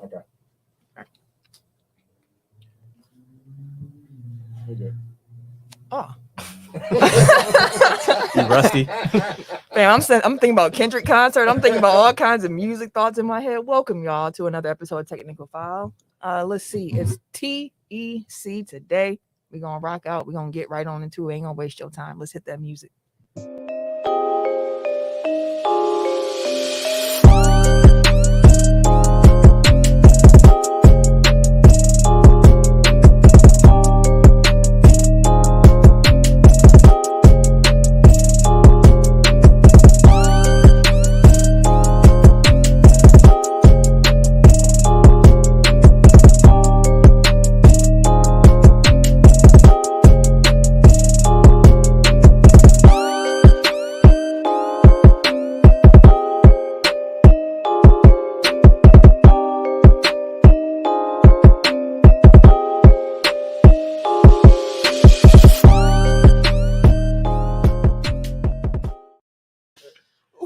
Okay. We're good. Oh. You rusty? Man, I'm thinking about Kendrick concert. I'm thinking about all kinds of music thoughts in my head. Welcome y'all to another episode of Technical File. Let's see. It's TEC today. We're gonna rock out. We're gonna get right on into it. Ain't gonna waste your time. Let's hit that music.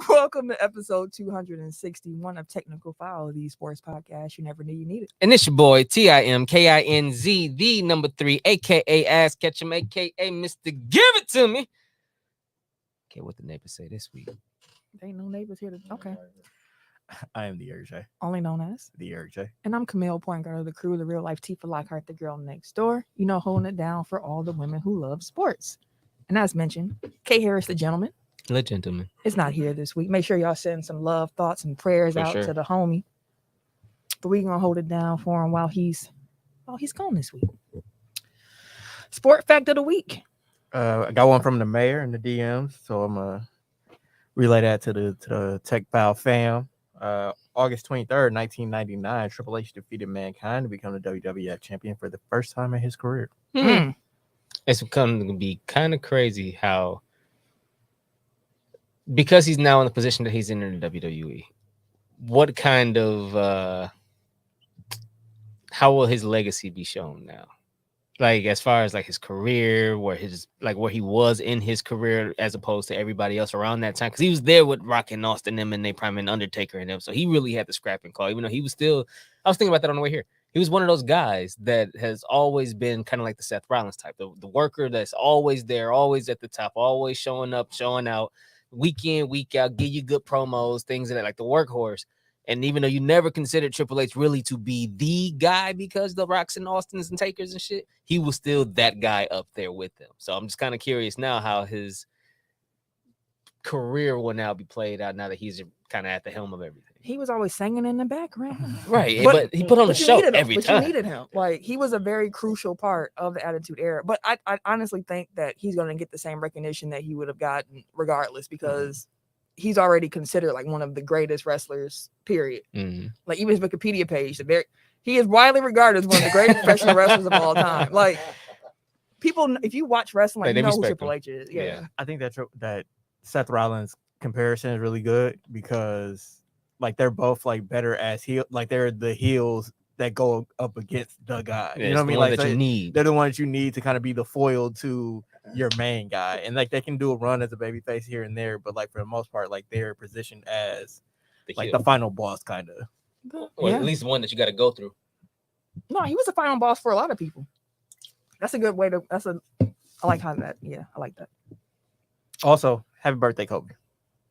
Welcome to episode 261 of Technical File, the sports podcast you never knew you needed. And it's your boy, TIMKINZ, the number 3, a.k.a. Ass Ketchum, a.k.a. Mr. Give It To Me. Okay, what the neighbors say this week. There ain't no neighbors here. Okay. I am the RJ. Only known as. The RJ. And I'm Camille, point guard of the crew, the real life Tifa Lockhart, the girl next door. You know, holding it down for all the women who love sports. And as mentioned, K. Harris, the gentleman, The gentleman. is not here this week. Make sure y'all send some love, thoughts, and prayers For out sure. to the homie. But we're gonna hold it down for him while he's gone this week. Sport fact of the week. I got one from the mayor in the DMs, so I'm gonna relay that to the Tech Pal fam. August 23rd, 1999, Triple H defeated Mankind to become the WWF champion for the first time in his career. Mm. It's going to be kind of crazy how, because he's now in the position that he's in the WWE, what kind of, how will his legacy be shown now? Like, as far as like his career, where he was in his career as opposed to everybody else around that time, because he was there with Rock and Austin them and they prime and Undertaker and them, so he really had the scrapping call. Even though he was still, I was thinking about that on the way here. He was one of those guys that has always been kind of like the Seth Rollins type, the worker that's always there, always at the top, always showing up, showing out, week in, week out, give you good promos, things like that, like the workhorse. And even though you never considered Triple H really to be the guy because the Rocks and Austins and Takers and shit, he was still that guy up there with them. So I'm just kind of curious now how his career will now be played out now that he's kind of at the helm of everything. He was always singing in the background. Right, but he put on a show every time. You needed him. Like, he was a very crucial part of the Attitude Era. But I honestly think that he's going to get the same recognition that he would have gotten regardless, because he's already considered like one of the greatest wrestlers, period. Like, even his Wikipedia page, he is widely regarded as one of the greatest professional wrestlers of all time. Like, people, if you watch wrestling, like, you know who Triple H is. Yeah. I think that Seth Rollins comparison is really good because like they're both like better as heel, like they're the heels that go up against the guy. Yeah, you know what I mean? Like Like that you need. They're the ones you need to kind of be the foil to your main guy, and like they can do a run as a babyface here and there, but like for the most part, like they're positioned as the final boss, kind of. Or at least one that you got to go through. No, he was the final boss for a lot of people. That's a good way to. I like how that. Yeah, I like that. Also, happy birthday, Kobe!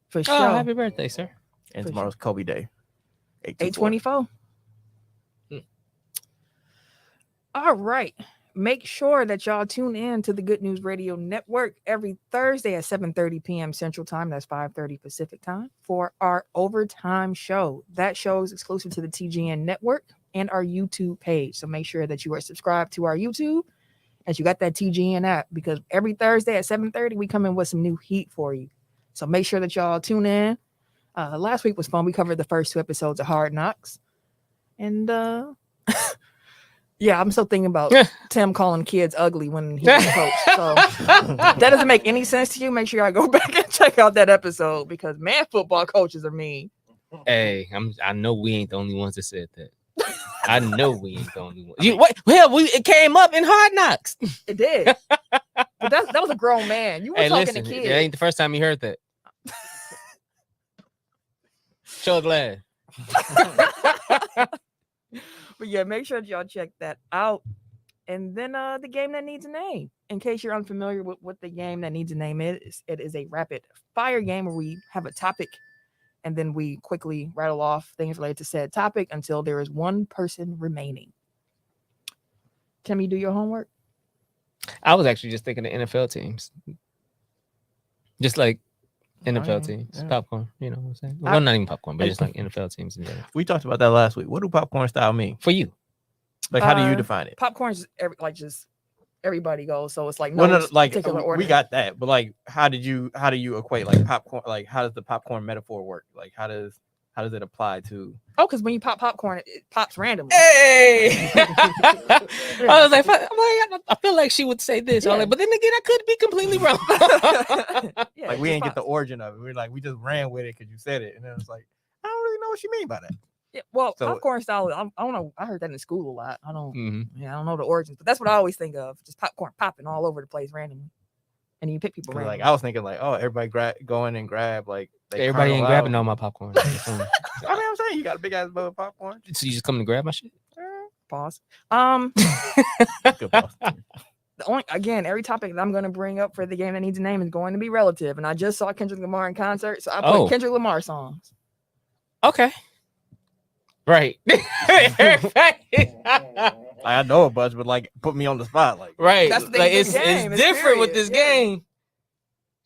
For sure. Oh, happy birthday, sir! And tomorrow's Kobe Day. 8/24. All right. Make sure that y'all tune in to the Good News Radio Network every Thursday at 7:30 p.m. Central Time. That's 5:30 Pacific Time for our overtime show. That show is exclusive to the TGN Network and our YouTube page. So make sure that you are subscribed to our YouTube and you got that TGN app, because every Thursday at 7:30 we come in with some new heat for you. So make sure that y'all tune in. Last week was fun. We covered the first 2 episodes of Hard Knocks. And yeah, I'm still thinking about Tim calling kids ugly when he was coach. So that doesn't make any sense to you. Make sure y'all go back and check out that episode, because man, football coaches are mean. Hey, I know we ain't the only ones that said that. I know we ain't the only ones. It came up in Hard Knocks. It did. But that was a grown man. You were talking to kids. It ain't the first time you heard that. Show glad. Yeah, make sure that y'all check that out. And then the game that needs a name. In case you're unfamiliar with what the game that needs a name is, it is a rapid fire game where we have a topic and then we quickly rattle off things related to said topic until there is one person remaining. Tim, you do your homework? I was actually just thinking of NFL teams. Just like NFL yeah, teams. yeah. Popcorn, you know what I'm saying? Well, not even popcorn, but just like NFL teams in general. We talked about that last week. What do popcorn style mean? For you. Like, how do you define it? Popcorn's just everybody goes, so it's like like particular order. we got that, but like, how do you equate like popcorn? Like, how does the popcorn metaphor work? Like, how does it apply to? Oh, because when you pop popcorn, it pops randomly. Hey, I was like, I feel like she would say this. Yeah. I'm like, but then again, I could be completely wrong. Yeah, Like, it we just didn't get the pops. origin of it. We just ran with it because you said it, and then it's like, I don't really know what you mean by that. Yeah, well, So- popcorn style. I don't know. I heard that in school a lot. I don't. Mhm. Yeah, I don't know the origins, but that's what I always think of. Just popcorn popping all over the place randomly, and you pick people 'Cause, randomly. like, I was thinking like, oh, everybody go in and grab like they Everybody ain't kernel grabbing out. all my popcorn. I mean, I'm saying you got a big ass bowl of popcorn. So you just coming to grab my shit? Pause. Good boss. The only again, every topic that I'm going to bring up for the game that needs a name is going to be relative, and I just saw Kendrick Lamar in concert, so I put Oh. Kendrick Lamar songs. Okay. Right. I know a bunch, but like, put me on the spot. Like, Right. That's the thing Like with it's this game, it's different with serious, this yeah. game.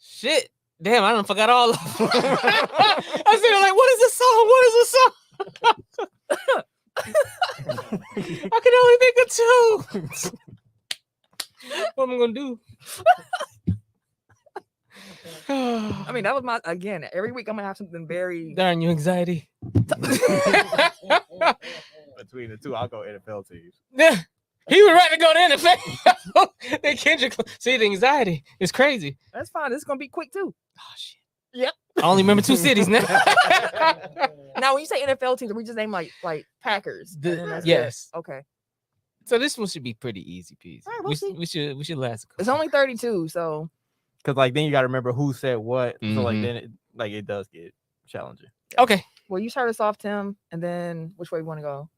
Shit. Damn, I done forgot all of them. I said, like, what is the song? What is the song? I can only think of two. What am I gonna do? I mean, that was my again. Every week I'm gonna have something very. Darn you, anxiety. between the two, I'll go NFL teams. Yeah, he would rather go to NFL than Kendrick. See, the anxiety is crazy. That's fine. This is gonna be quick too. Oh shit. Yep. I only remember two cities now. Now, when you say NFL teams, we just name like Packers. The- and then that's it. yes. Okay. So this one should be pretty easy peasy. All right, we'll see. we should last. It's only 32, so Because like then you got to remember who said what. So like Mhm. then it does get challenging. Okay. well, you start us off, Tim, and then which way we want to go?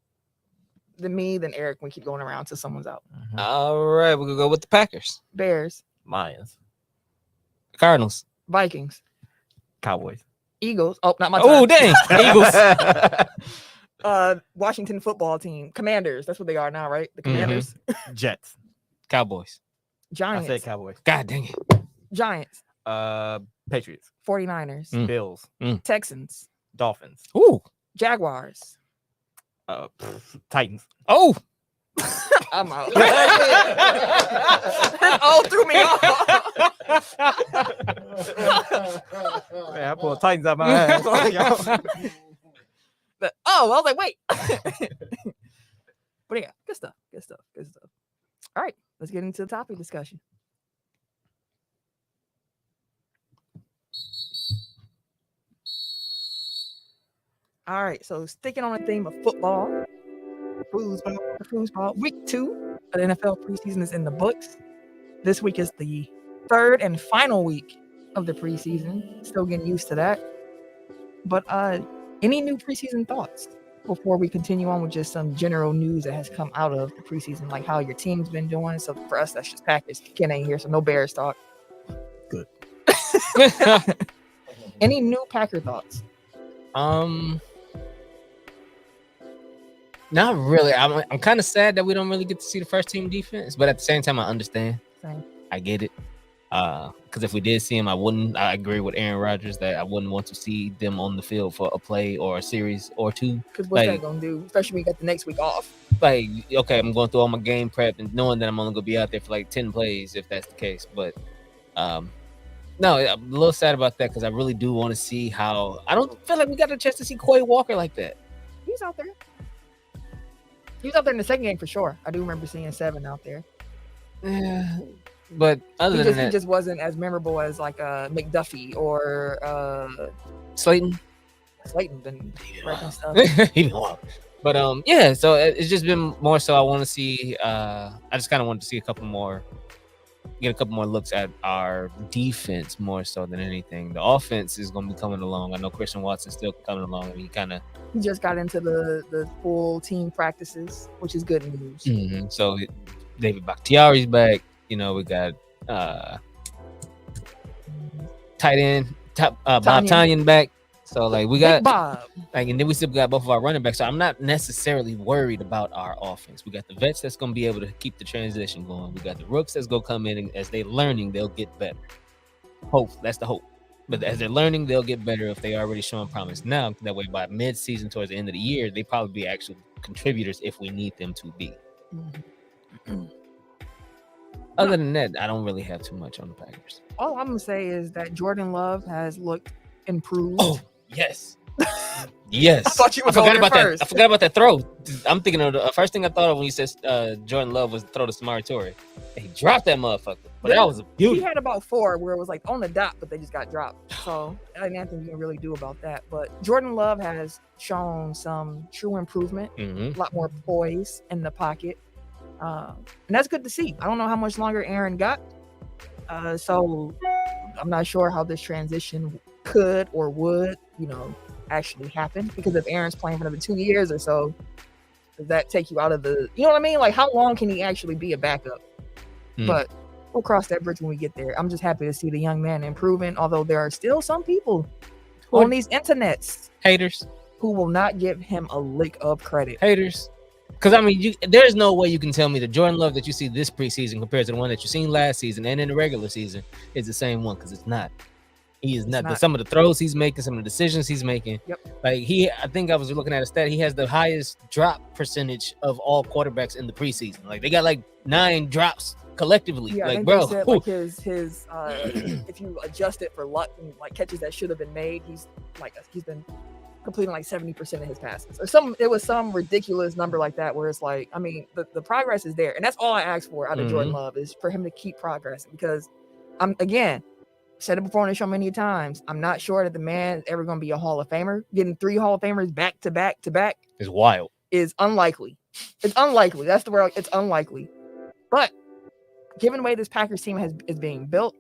Then me, then Eric. We keep going around till someone's out. All right, we're gonna go with the Packers, Bears, Lions, Cardinals. Vikings, Cowboys. Eagles. Oh, not my time. Oh dang, Eagles. Washington football team, Commanders. That's what they are now, right? The Mhm. Commanders, Jets. Cowboys. I Giants, said Cowboys. God dang it. Giants, Patriots. 49ers, Mm. Bills. Texans, Dolphins. Ooh. Jaguars. Titans. Oh. I'm out. Oh, threw me off. Man, I pulled Titans out my ass. I was like, wait. But yeah, good stuff. All right, let's get into the topic discussion. All right, so sticking on the theme of football, foosball. Week 2 of the NFL preseason is in the books. This week is the third and final week of the preseason. Still getting used to that. But any new preseason thoughts before we continue on with just some general news that has come out of the preseason, like how your team's been doing? So for us, that's just Packers. Ken ain't here, so no Bears talk. Good. Any new Packer thoughts? Not really. I'm kind of sad that we don't really get to see the first team defense, but at the same time, I understand. Same. I get it. Because if we did see him, I agree with Aaron Rodgers that I wouldn't want to see them on the field for a play or a series or two. Because what's Like- that gonna do? Especially when you got the next week off. Like, okay, I'm going through all my game prep and knowing that I'm only gonna be out there for like 10 plays if that's the case. But no, I'm a little sad about that because I really do want to see how. I don't feel like we got a chance to see Quay Walker like that. He's out there. He was out there in the second game for sure. I do remember seeing 7 out there. Yeah, but other He than just, that, wasn't as memorable as like McDuffie or Slayton. Slayton been wrecking stuff. Even more. But yeah, so it's just been more so I want to see I just kind of wanted to see a couple more get a couple more looks at our defense more so than anything. The offense is going to be coming along. I know Christian Watson's still coming along, and he just got into the full team practices, which is good news. So David Bakhtiari's back. You know, we got tight end Bob Tonyan back. So like we got Bob, like, and then we still got both of our running backs. So I'm not necessarily worried about our offense. We got the vets that's going to be able to keep the transition going. We got the rooks that's going to come in, and as they're learning, they'll get better. Hope, that's the hope. But as they're learning, they'll get better if they're already showing promise now. That way, by mid-season towards the end of the year, they probably be actual contributors if we need them to be. Other than that, I don't really have too much on the Packers. All I'm gonna say is that Jordan Love has looked improved. Oh, yes. Yes. I thought you were I forgot going about first. that. I forgot about that throw. I'm thinking of the first thing I thought of when you said Jordan Love was throw to Samari Torrey. He dropped that motherfucker. But that was a beauty. He had about 4 where it was like on the dot, but they just got dropped. So nothing you can really do about that. But Jordan Love has shown some true improvement, a lot more poise in the pocket. And that's good to see. I don't know how much longer Aaron got. So I'm not sure how this transition could or would, actually happen, because if Aaron's playing for another 2 years or so, does that take you out of the, you know what I mean? Like, how long can he actually be a backup? But we'll cross that bridge when we get there. I'm just happy to see the young man improving, although there are still some people on these internets haters who will not give him a lick of credit. Haters. Because, I mean, there's no way you can tell me the Jordan Love that you see this preseason compared to the one that you seen last season and in the regular season is the same one, because it's not. He is not. Some of the throws he's making, some of the decisions he's making. Yep. Like I think I was looking at a stat. He has the highest drop percentage of all quarterbacks in the preseason. Like they got like 9 drops collectively. Yeah, like, I think bro, they said, like his if you adjust it for luck and like catches that should have been made, he's been completing like 70% of his passes, or it was some ridiculous number like that, where it's like, I mean, the progress is there, and that's all I ask for out of Jordan Love, is for him to keep progressing, because again, said it before on the show many times, I'm not sure that the man is ever going to be a Hall of Famer. Getting 3 Hall of Famers back to back to back is wild. Is unlikely. It's unlikely. That's the word. It's unlikely. But given the way this Packers team is being built,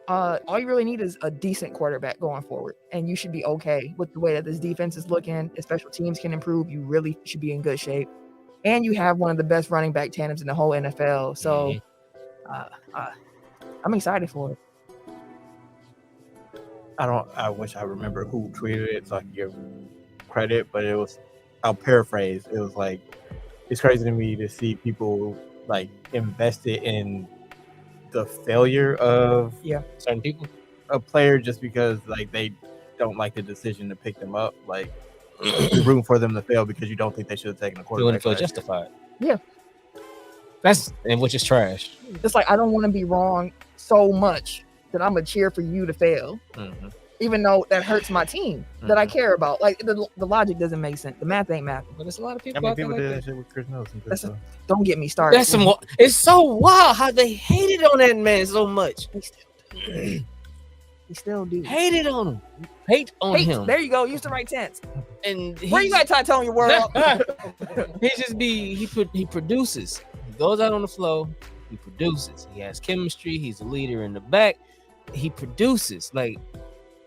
all you really need is a decent quarterback going forward, and you should be okay with the way that this defense is looking. If special teams can improve, you really should be in good shape, and you have one of the best running back tandems in the whole NFL. So, I'm excited for it. I wish I remember who tweeted it so I can give credit, but I'll paraphrase. It was like, it's crazy to me to see people like invested in the failure of certain people, a player, just because like they don't like the decision to pick them up. Like, you're rooting for them to fail because you don't think they should have taken a quarterback. You wouldn't feel justified. Yeah. Which is trash. It's like, I don't want to be wrong so much that I'm gonna cheer for you to fail, even though that hurts my team that I care about. Like, the logic doesn't make sense. The math ain't math. But there's a lot of people. People did that shit with Chris Nelson. Don't get me started. It's so wild how they hated on that man so much. He still do. Hated on him. Hate him. There you go. Use the right tense. And where you got to tell your world? He produces. He goes out on the floor. He produces. He has chemistry. He's a leader in the back. He produces. Like,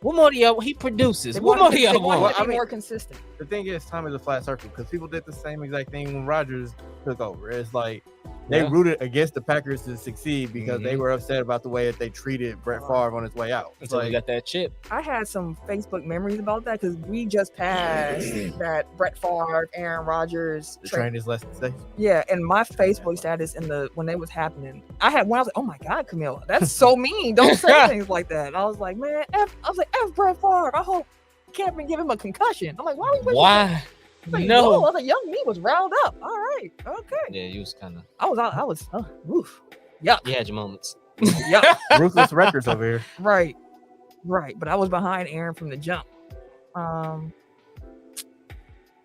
what more do y'all? He produces. What more do y'all want? Well, more consistent. The thing is, time is a flat circle, because people did the same exact thing when Rodgers took over. It's like they rooted against the Packers to succeed because they were upset about the way that they treated Brett Favre on his way out. Until he got that chip. I had some Facebook memories about that, because we just passed that Brett Favre, Aaron Rodgers. The train is less than safe. Yeah, and my Facebook status when they was happening, I had one. I was like, "Oh my God, Camille, that's so mean! Don't say things like that." I was like, "Man, F Brett Favre. I hope can't give him a concussion." I'm like, "Why?" Like, no, I was like, young me was riled up. All right, okay. Yeah, you was kind of. I was. Oof. Yeah. You had your moments. Yeah. Ruthless records over here. Right. But I was behind Aaron from the jump.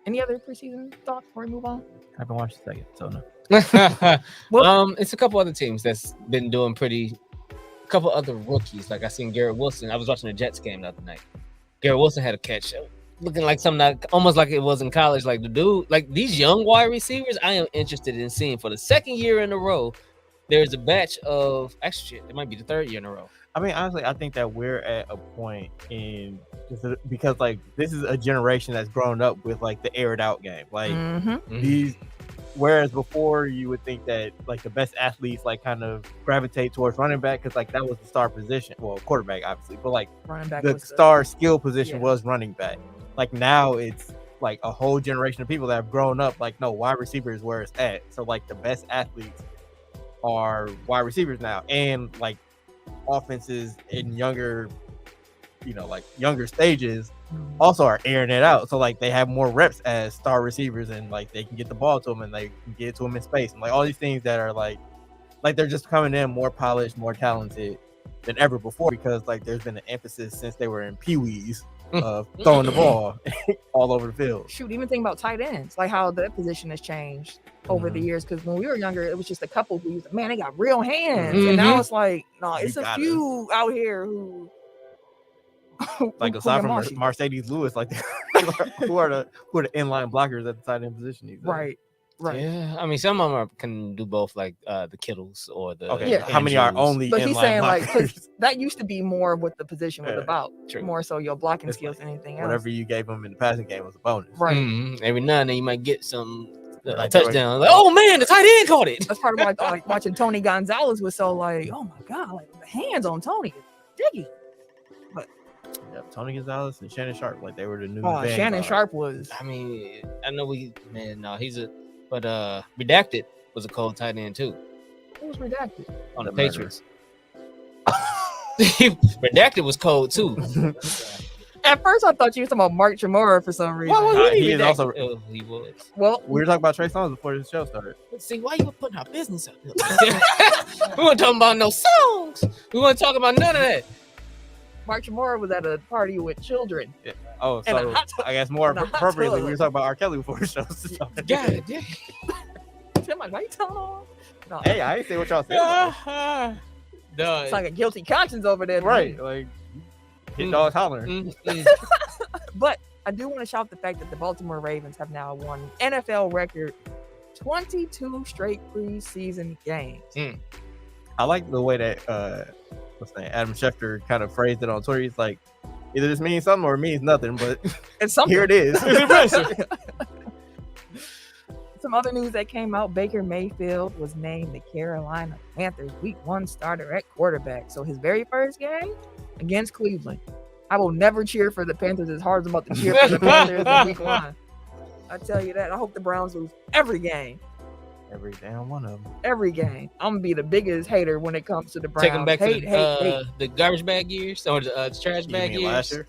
Any other preseason thoughts before we move on? I haven't watched the second, so no. It's a couple other teams that's been doing pretty. A couple other rookies, like I seen Garrett Wilson. I was watching the Jets game the other night. Garrett Wilson had a catch, looking like something almost like it was in college. Like the dude, like these young wide receivers, I am interested in seeing for the second year in a row. there's a batch of actually shit, it might be the 3rd year in a row. I mean, honestly, I think that we're at a point in because like this is a generation that's grown up with like the aired out game. Like these, whereas before you would think that like the best athletes like kind of gravitate towards running back because like that was the star position. Well, quarterback obviously, but like Running back the was star skill position yeah. was running back. Like now it's like a whole generation of people that have grown up like no, wide receiver is where it's at. So like the best athletes are wide receivers now, and like offenses in younger, you know, like younger stages also are airing it out. So like they have more reps as star receivers, and like they can get the ball to them and they can get it to them in space, and like all these things that are like they're just coming in more polished, more talented than ever before, because like there's been an emphasis since they were in peewees of throwing the ball all over the field. Shoot, even think about tight ends, like how that position has changed over the years. Because when we were younger, it was just a couple who used, man, they got real hands, and now it's like, no, it's a few out here who like aside from Mercedes Lewis, like who are the inline blockers at the tight end position these days. Right. Yeah, I mean, some of them can do both, like the Kittles or the. Okay, how many are only? But he's saying blockers? like that used to be more what the position was about, more so your blocking skills than anything else. Whatever you gave him in the passing game was a bonus, right? Every now and then you might get some touchdown. Like, oh man, the tight end caught it. That's part of why like watching Tony Gonzalez was so like, oh my god, like the hands on Tony, diggy. But yeah, Tony Gonzalez and Shannon Sharp, like they were the new. Shannon Sharp was. I mean, I know he's a. But Redacted was a cold tight end too. Who was Redacted? On the Patriots. Redacted was cold too. At first, I thought you were talking about Mark Tremora for some reason. He is also. He was. Well, we were talking about Trey Songz before the show started. Let's see, why you were putting our business out there? We weren't talking about no songs. We weren't talking about none of that. Mark Tremora was at a party with children. Yeah. Oh, so I guess more appropriately, we were talking about R. Kelly before the show started. God damn. Tim, like, why you telling on? No. Hey, I ain't say what y'all said. It's like a guilty conscience over there. Right, like hit dogs hollering. But I do want to shout the fact that the Baltimore Ravens have now won NFL record 22 straight preseason games. I like the way that Adam Schefter kind of phrased it on Twitter. He's like, either this means something or it means nothing, but it's something. Here it is. Some other news that came out: Baker Mayfield was named the Carolina Panthers Week 1 starter at quarterback. So his very first game against Cleveland. I will never cheer for the Panthers as hard as I'm about to cheer for the Panthers in Week 1. I tell you that. I hope the Browns lose every game. Every damn one of them. Every game. I'm gonna be the biggest hater when it comes to the Browns. Take them back to the garbage bag years or the trash bag years. Last year?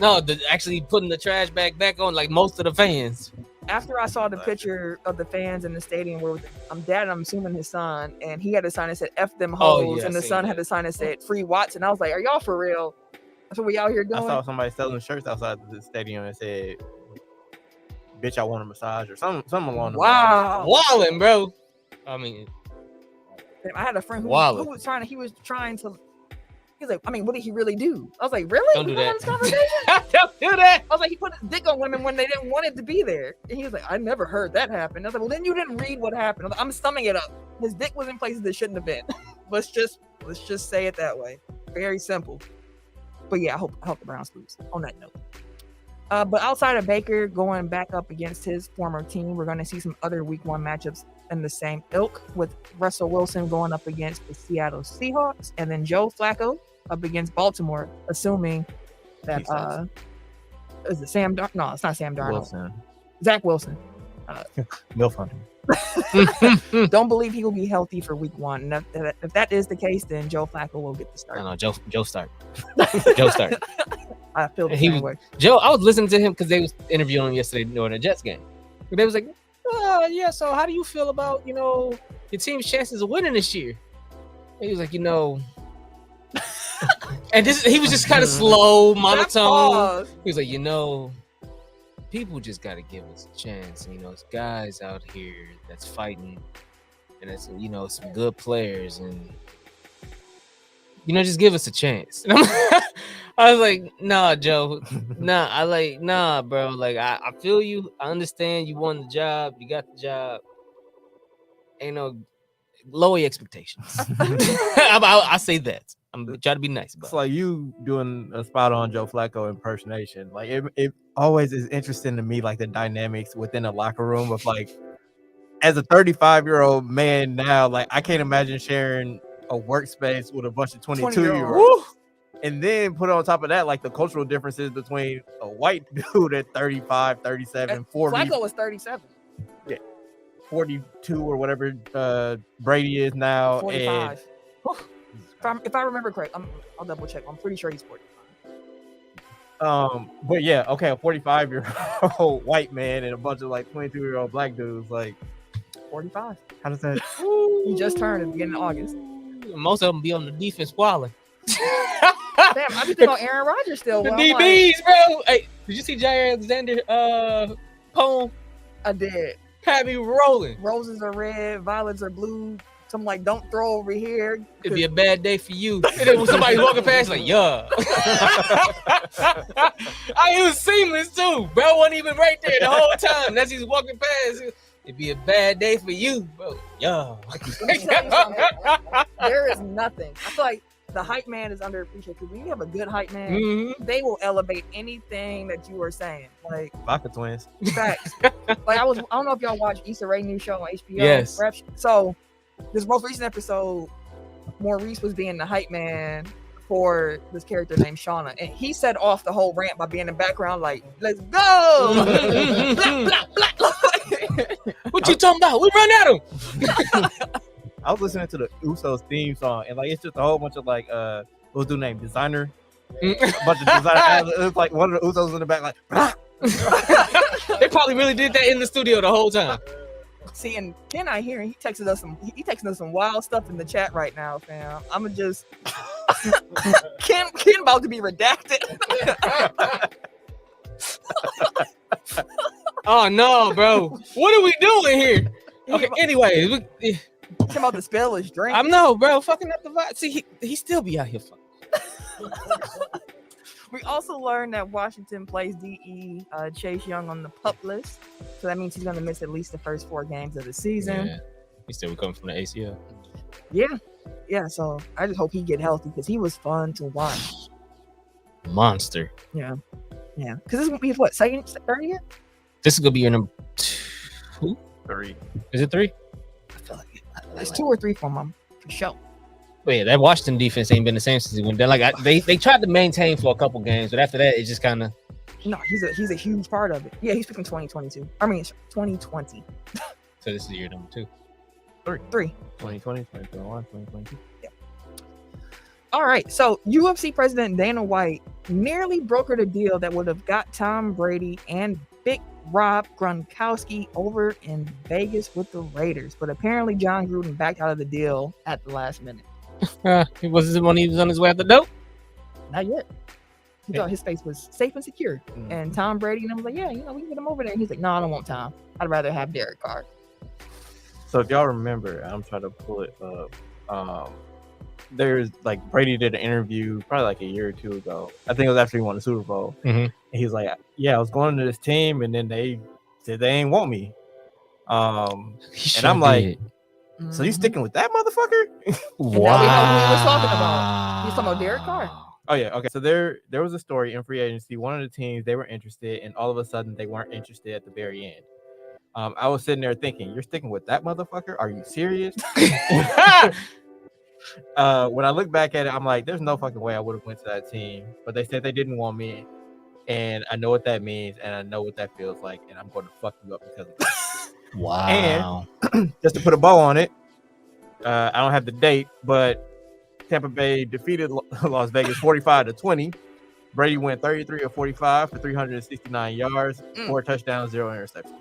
No, actually putting the trash bag back on like most of the fans. After I saw the picture of the fans in the stadium where I'm assuming his son, and he had a sign that said F them hoes, and the son had a sign that said Free Watson. I was like, are y'all for real? That's what we out here doing? I saw somebody selling shirts outside the stadium and said, bitch, I want a massage, or something along the lines. Wow. Wildin', bro. I mean, I had a friend who was trying to, he was like, I mean, what did he really do? I was like, really? Don't do that. Don't do that. I was like, he put his dick on women when they didn't want it to be there. And he was like, I never heard that happen. I was like, well, then you didn't read what happened. I was like, I'm summing it up. His dick was in places that shouldn't have been. let's just say it that way. Very simple. But yeah, I hope the Browns lose on that note. But outside of Baker going back up against his former team, we're going to see some other Week 1 matchups in the same ilk, with Russell Wilson going up against the Seattle Seahawks, and then Joe Flacco up against Baltimore, assuming that is it Sam Darnold? No, it's not Sam Darnold. Wilson. Zach Wilson. Milf Hunter. Don't believe he will be healthy for Week 1. And if that is the case, then Joe Flacco will get the start. No, Joe start. Joe start. I feel the same way. Joe, I was listening to him because they was interviewing him yesterday during the Jets game. They was like, yeah, so how do you feel about, your team's chances of winning this year? And he was like, and he was just kind of slow, monotone. He was like, people just got to give us a chance. It's guys out here that's fighting, and it's, some good players, and, just give us a chance. And I was like, nah, Joe. Nah, bro. Like, I feel you. I understand you won the job. You got the job. lower your expectations. I say that. I'm trying to be nice about It's like you doing a spot on Joe Flacco impersonation. Like it always is interesting to me, like the dynamics within a locker room of like, as a 35-year-old man now, like I can't imagine sharing a workspace with a bunch of 22-year-olds. And then put on top of that, like the cultural differences between a white dude at 35, 37, 40. Flacco was 37. 42 or whatever Brady is now. 45. If I remember correct, I'll double check. I'm pretty sure he's 45. But yeah, okay, a 45-year-old white man and a bunch of like 22-year-old black dudes, like 45. how does that? He just turned at the beginning of August. Most of them be on the defense squalling. Damn, I be thinking on Aaron Rodgers still. The Well, DBs, bro. Hey, did you see Jair Alexander poem? I did. Had me rolling. Roses are red, violets are blue. Something like don't throw over here. It'd be a bad day for you. And then when somebody's walking past, like, yeah. It was seamless too. Bro wasn't even right there the whole time. As he's walking past, it'd be a bad day for you, bro. Yeah. There is nothing. I feel like the hype man is underappreciated because when you have a good hype man, they will elevate anything that you are saying. Like Vodka twins. facts. Like I don't know if y'all watched Issa Rae new show on HBO. Yes. So this most recent episode, Maurice was being the hype man for this character named Shauna, and he set off the whole rant by being in the background like, "Let's go!" blah, blah, blah. What you talking about? We run at him. I was listening to the Usos theme song, and like it's just a whole bunch of like what's dude name? Designer. A bunch of designer. It's like one of the Usos in the back, like They probably really did that in the studio the whole time. See, and Ken, I hear he texted us some wild stuff in the chat right now, fam. I'ma just Ken about to be redacted. Oh no, bro! What are we doing here? Okay, anyway, Ken about to spill his drink. I know, bro. Fucking up the vibe. See, he still be out here fucking. We also learned that Washington plays DE Chase Young on the PUP list, so that means he's going to miss at least the first 4 games of the season. Yeah. He still coming from the ACL. Yeah. So I just hope he get healthy because he was fun to watch. Monster. Yeah. Because this is gonna be his what, third year? This is gonna be your number 2. 3. Is it 3? I feel like it's 2 or 3 for him for sure. But yeah, that Washington defense ain't been the same since he went down. Like they tried to maintain for a couple games, but after that, it just kind of. No, he's a huge part of it. Yeah, he's picking 2022. I mean, 2020. So this is your number 2. 3. 2020, 2021, 2022. Yeah. All right. So UFC president Dana White nearly brokered a deal that would have got Tom Brady and Big Rob Gronkowski over in Vegas with the Raiders, but apparently John Gruden backed out of the deal at the last minute. He wasn't when he was on his way out the door. Not yet. He thought his space was safe and secure. And Tom Brady and I was like, yeah, we can get him over there. And he's like, no, I don't want Tom. I'd rather have Derek Carr. So if y'all remember, I'm trying to pull it up. There's like Brady did an interview probably like a year or 2 ago. I think it was after he won the Super Bowl. And he's like, yeah, I was going to this team and then they said they ain't want me. And I'm like, so you sticking with that motherfucker? Wow. Now we know who he was talking about. He's talking about Derek Carr. Oh yeah, okay. So there was a story in free agency. One of the teams, they were interested, and all of a sudden they weren't interested at the very end. I was sitting there thinking, you're sticking with that motherfucker? Are you serious? When I look back at it, I'm like, there's no fucking way I would have went to that team. But they said they didn't want me, and I know what that means, and I know what that feels like, and I'm going to fuck you up because of that. Wow. And just to put a bow on it, I don't have the date, but Tampa Bay defeated Las Vegas 45-20. Brady went 33 of 45 for 369 yards, 4 touchdowns, 0 interceptions.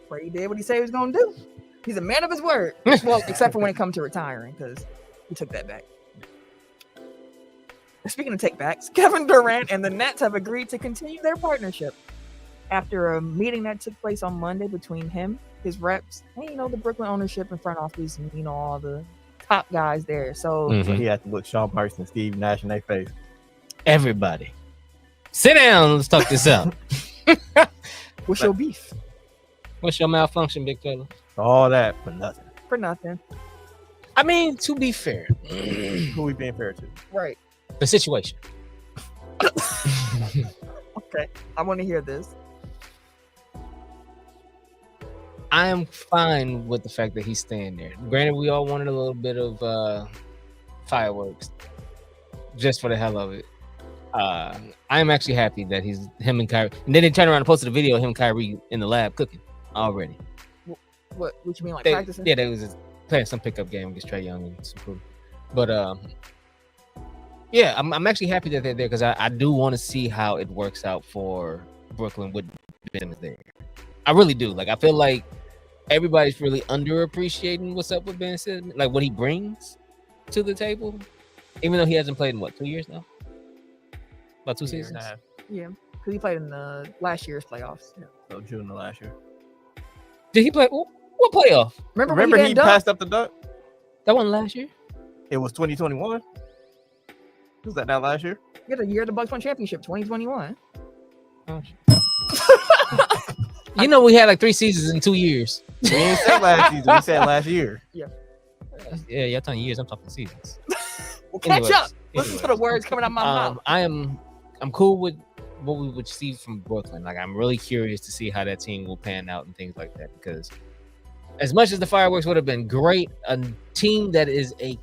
Brady did what he said he was going to do. He's a man of his word. Well, except for when it comes to retiring, because he took that back. Speaking of take backs, Kevin Durant and the Nets have agreed to continue their partnership after a meeting that took place on Monday between him, his reps, and the Brooklyn ownership and front office, and all the top guys there. So he had to look Sean Parks and Steve Nash in their face. Everybody, sit down. Let's talk this out. What's your beef? What's your malfunction, big fella? All that for nothing. For nothing. I mean, to be fair, Who we being fair to? Right. the situation. Okay. I want to hear this. I am fine with the fact that he's staying there. Granted, we all wanted a little bit of fireworks just for the hell of it. I am actually happy that him and Kyrie. And then they turned around and posted a video of him and Kyrie in the lab cooking already. What you mean, like They, practicing? yeah, they was just playing some pickup game against Trae Young and some cool. But yeah, I'm actually happy that they're there because I do want to see how it works out for Brooklyn with Ben Simmons there. I really do. Like, I feel like everybody's really underappreciating what's up with Ben Simmons, like what he brings to the table, even though he hasn't played in 2 years now, about 2 seasons. Yeah, because he played in the last year's playoffs. Yeah. So June of last year. Did he play? What playoff? Remember he passed up the dunk? That wasn't last year. It was 2021. Was that not last year? Yeah, the year the Bucks won championship, 2021. Oh, you know, we had like 3 seasons in 2 years. We didn't say last season. We said last year. Yeah, y'all talking years. I'm talking seasons. Well, catch Anyways, up. Listen to the words coming out my mouth. I'm cool with what we would see from Brooklyn. Like, I'm really curious to see how that team will pan out and things like that. Because as much as the fireworks would have been great, a team that is a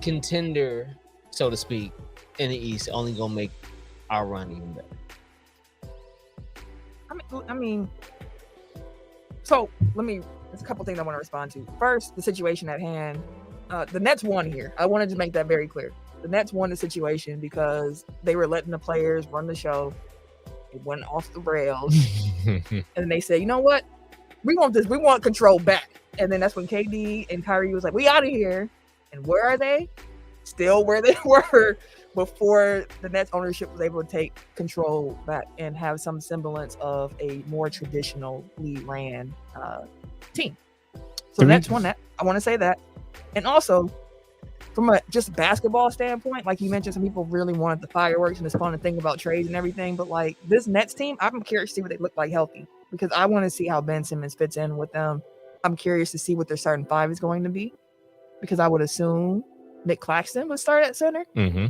contender, so to speak, in the East only gonna make our run even better. I mean, so there's a couple things I want to respond to. First, the situation at hand. The Nets won here. I wanted to make that very clear. The Nets won the situation because they were letting the players run the show. It went off the rails. And then they said, you know what? We want control back. And then that's when KD and Kyrie was like, we out of here. And where are they? Still where they were before the Nets ownership was able to take control back and have some semblance of a more traditionally ran team. So the Nets won that. I want to say that. And also, from a just basketball standpoint, like you mentioned, some people really wanted the fireworks and it's fun to think about trades and everything. But like this Nets team, I'm curious to see what they look like healthy because I want to see how Ben Simmons fits in with them. I'm curious to see what their starting five is going to be because I would assume Nick Claxton would start at center. Mm-hmm.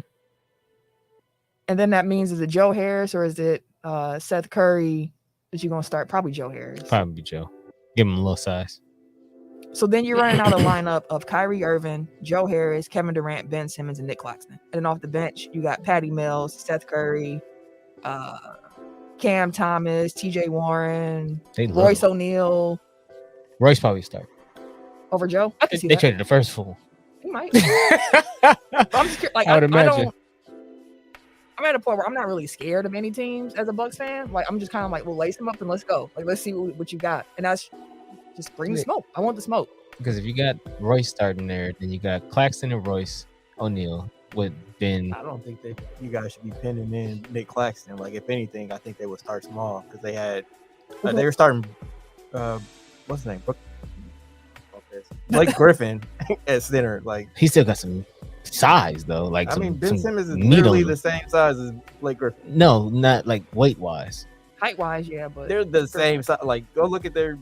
And then that means, is it Joe Harris or is it Seth Curry that you're going to start? Probably Joe Harris. Probably Joe. Give him a little size. So then you're running out a lineup of Kyrie Irving, Joe Harris, Kevin Durant, Ben Simmons, and Nick Claxton. And then off the bench, you got Patty Mills, Seth Curry, Cam Thomas, TJ Warren, Royce O'Neal. Royce probably start. Over Joe? I can see they that. traded the first fool. He might. I'm just like, I would imagine. I'm at a point where I'm not really scared of any teams as a Bucks fan. Like, I'm just kind of like, well, lace them up and let's go. Like, let's see what you got. And that's just bring the smoke. I want the smoke. Because if you got Royce starting there, then you got Claxton and Royce O'Neal with Ben. I don't think that you guys should be pinning in Nick Claxton. Like, if anything, I think they would start small because they had they were starting. What's his name? Blake Griffin at center. Like, he still got some size though. Like, I mean, Ben Simmons is literally the same size as Blake Griffin. No, not like weight wise. Height wise, yeah, but they're the same size. Like, go look at their.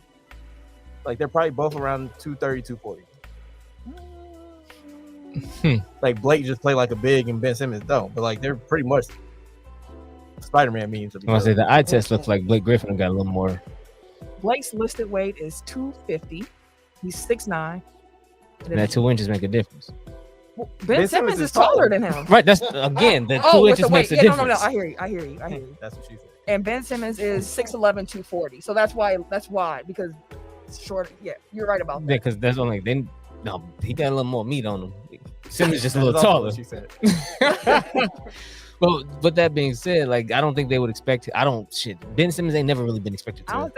Like, they're probably both around 230, 240. Like, Blake just played like a big and Ben Simmons don't. But, like, they're pretty much Spider-Man memes. I want to say the eye test looks like Blake Griffin got a little more. Blake's listed weight is 250. He's 6'9". And that 2 inches make a difference. Well, Ben Simmons is taller than him. Right, that's, again, the 2 inches makes a difference. No, I hear you. That's what she said. And Ben Simmons is 6'11", 240. So that's why, because it's short. Yeah, you're right about that. Yeah, because that's only then. No, he got a little more meat on him. Simmons just a little taller. She said. Well, but that being said, like, I don't think they would expect. Ben Simmons ain't never really been expected to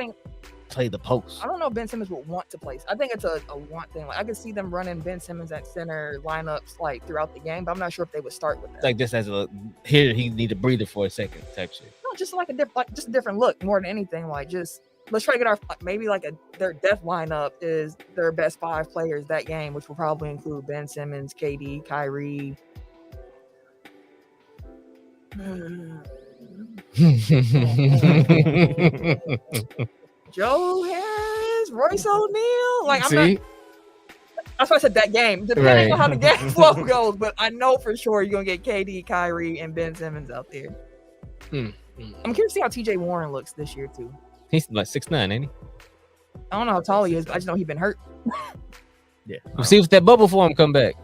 play the post. I don't know if Ben Simmons would want to play. I think it's a want thing. Like, I could see them running Ben Simmons at center lineups like throughout the game, but I'm not sure if they would start with that. Like, this as a here he need a breather for a second type shit. No, just like a different look more than anything. Like, just let's try to get our maybe like their death lineup is their best 5 players that game, which will probably include Ben Simmons, KD, Kyrie. Joe Harris, Royce O'Neal. Like, I'm See, not. That's why I said that game. Depending on how the game flow goes, but I know for sure you're gonna get KD, Kyrie, and Ben Simmons out there. I'm curious to see how TJ Warren looks this year too. he's like 6'9", ain't he? I don't know how tall he is, but I just know he's been hurt. Yeah. We'll see if that bubble form come back.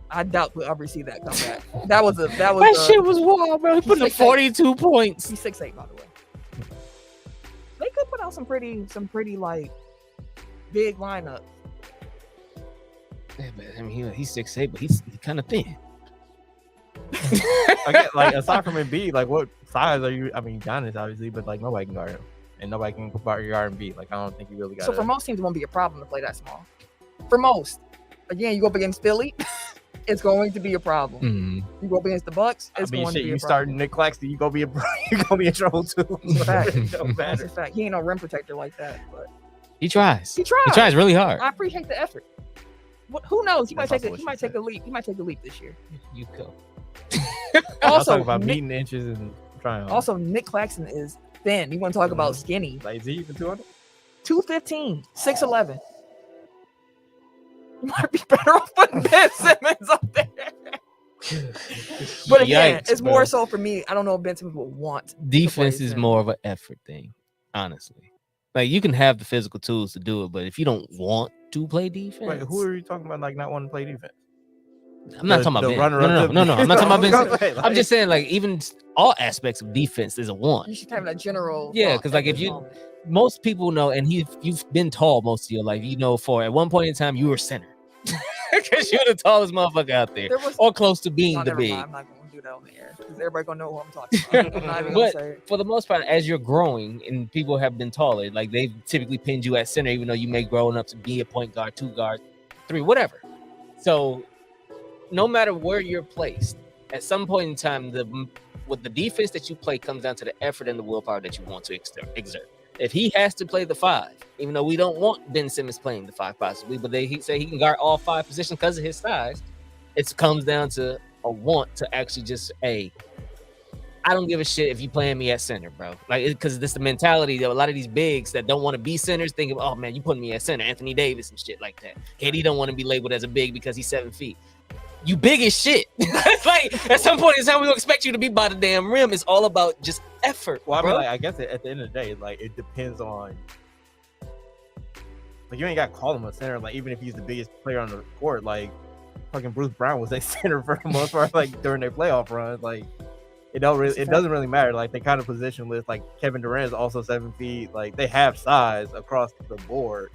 I doubt we'll ever see that come back. That was That shit was wild, bro. He put up 42 points. He's 6'8", by the way. They could put out some pretty like big lineups. Yeah, but I mean, he's 6'8", but he's kind of thin. Again, like aside from Embiid, like what size are you? I mean, Giannis obviously, but like nobody can guard him, and nobody can guard Embiid. Like I don't think you really got. So for most teams, it won't be a problem to play that small. For most, again, you go up against Philly, it's going to be a problem. You go up against the Bucks, it's going to be a problem. You start Nick Claxton, you gonna be in trouble too. Fact. It don't That's matter. a fact. He ain't no rim protector like that, but He tries. he tries. He tries really hard. I appreciate the effort. Who knows? He might That's take also what he might she take a said. leap. He might take a leap this year. You go. I'm Also, talking about Nick, beating inches and trying. also Nick Claxton is thin. You want to talk about skinny? Like is he even 200? 215, 6'11". You might be better off putting Ben Simmons up there. But again, Yikes, it's bro. more so for me. I don't know if Ben Simmons will want. Defense play is center. more of an effort thing, honestly. Like you can have the physical tools to do it, but if you don't want to play defense, Wait, who are you talking about? Like not wanting to play defense? I'm not The- talking about the Ben. runner-up No, I'm not talking about Ben. I was gonna say, I'm just saying, like even all aspects of defense is a want. You should have that general. Yeah, thought 'cause, at like, if this you- moment. Most people know, and you've been tall most of your life. You know, for at one point in time, you were center because you're the tallest motherfucker out there, There was. or close to being Oh, the never big. mind. I'm not going to do that on the air because everybody gonna know who I'm talking about. I'm not even gonna say it. For the most part, as you're growing and people have been taller, like they've typically pinned you at center, even though you may grow up to be a point guard, 2 guard, 3, whatever. So no matter where you're placed, at some point in time, with the defense that you play comes down to the effort and the willpower that you want to exert. If he has to play the 5, even though we don't want Ben Simmons playing the 5 possibly, but he say he can guard all 5 positions because of his size, it comes down to a want to actually just, hey, I don't give a shit if you playing me at center, bro. Like, because this is the mentality that a lot of these bigs that don't want to be centers thinking, oh man, you putting me at center, Anthony Davis and shit like that. KD don't want to be labeled as a big because he's 7 feet. You big as shit. It's like at some point in time, we don't expect you to be by the damn rim. It's all about just effort. Well, I mean, bro. like, I guess at the end of the day, like it depends on. Like you ain't got to call him a center. Like even if he's the biggest player on the court, like fucking Bruce Brown was a center for the most part. Like during their playoff run, like it doesn't really matter. Like they kind of position list. Like Kevin Durant is also 7 feet. Like they have size across the board.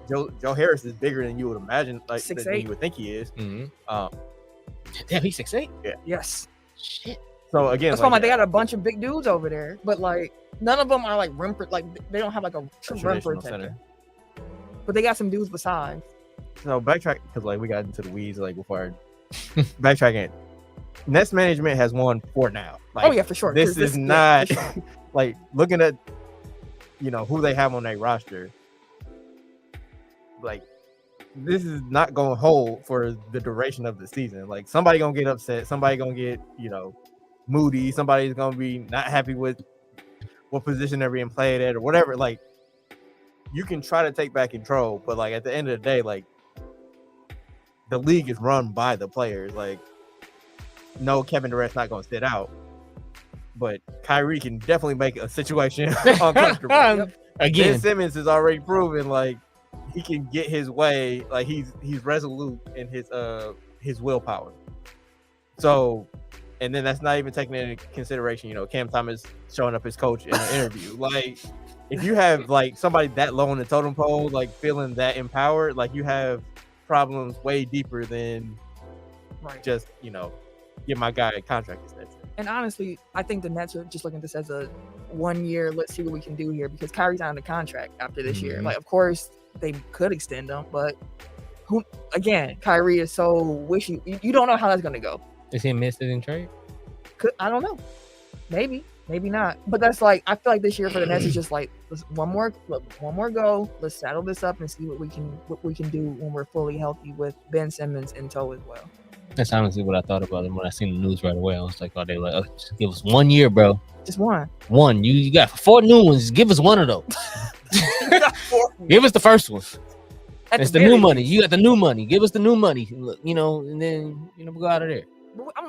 Joe Harris is bigger than you would imagine. Like than 6'8". you would think he is. Damn, he's 6'8". Yes. Shit. So again, That's why they got a bunch of big dudes over there, but like none of them are like like they don't have like a true rim traditional protector. center. But they got some dudes besides. So backtrack because like we got into the weeds like before. Backtracking. Nets management has won 4 now. Like, Oh yeah, for sure. This 'cause is yeah, not for sure. like looking at who they have on their roster. Like this is not going to hold for the duration of the season. Like somebody gonna get upset. Somebody gonna get moody. Somebody's gonna be not happy with what position they're being played at or whatever. Like you can try to take back control, but like at the end of the day, like the league is run by the players. Like no, Kevin Durant's not gonna sit out, but Kyrie can definitely make a situation uncomfortable. Yep. Again, Ben Simmons has already proven like he can get his way. Like he's resolute in his willpower. So, and then that's not even taking into consideration, Cam Thomas showing up as coach in an interview. Like, if you have like somebody that low on the totem pole, like feeling that empowered, like you have problems way deeper than Right. just get my guy a contract extension. And honestly, I think the Nets are just looking at this as a 1 year. Let's see what we can do here because Kyrie's on the contract after this year. Mhm. Like, of course, they could extend him, but Kyrie is so wishy. You don't know how that's gonna go. is he missed it in trade? I don't know. Maybe not. But that's like I feel like this year for the Nets is just like one more go. Let's saddle this up and see what we can do when we're fully healthy with Ben Simmons in tow as well. That's honestly what I thought about him when I seen the news right away. I was like, oh, they like, just give us 1 year, bro. Just one. One. You got 4 new ones. Just give us one of those. You got 4 Give us the first one. at It's the very new money. least. You got the new money. Give us the new money. Look, and then we go out of there. But I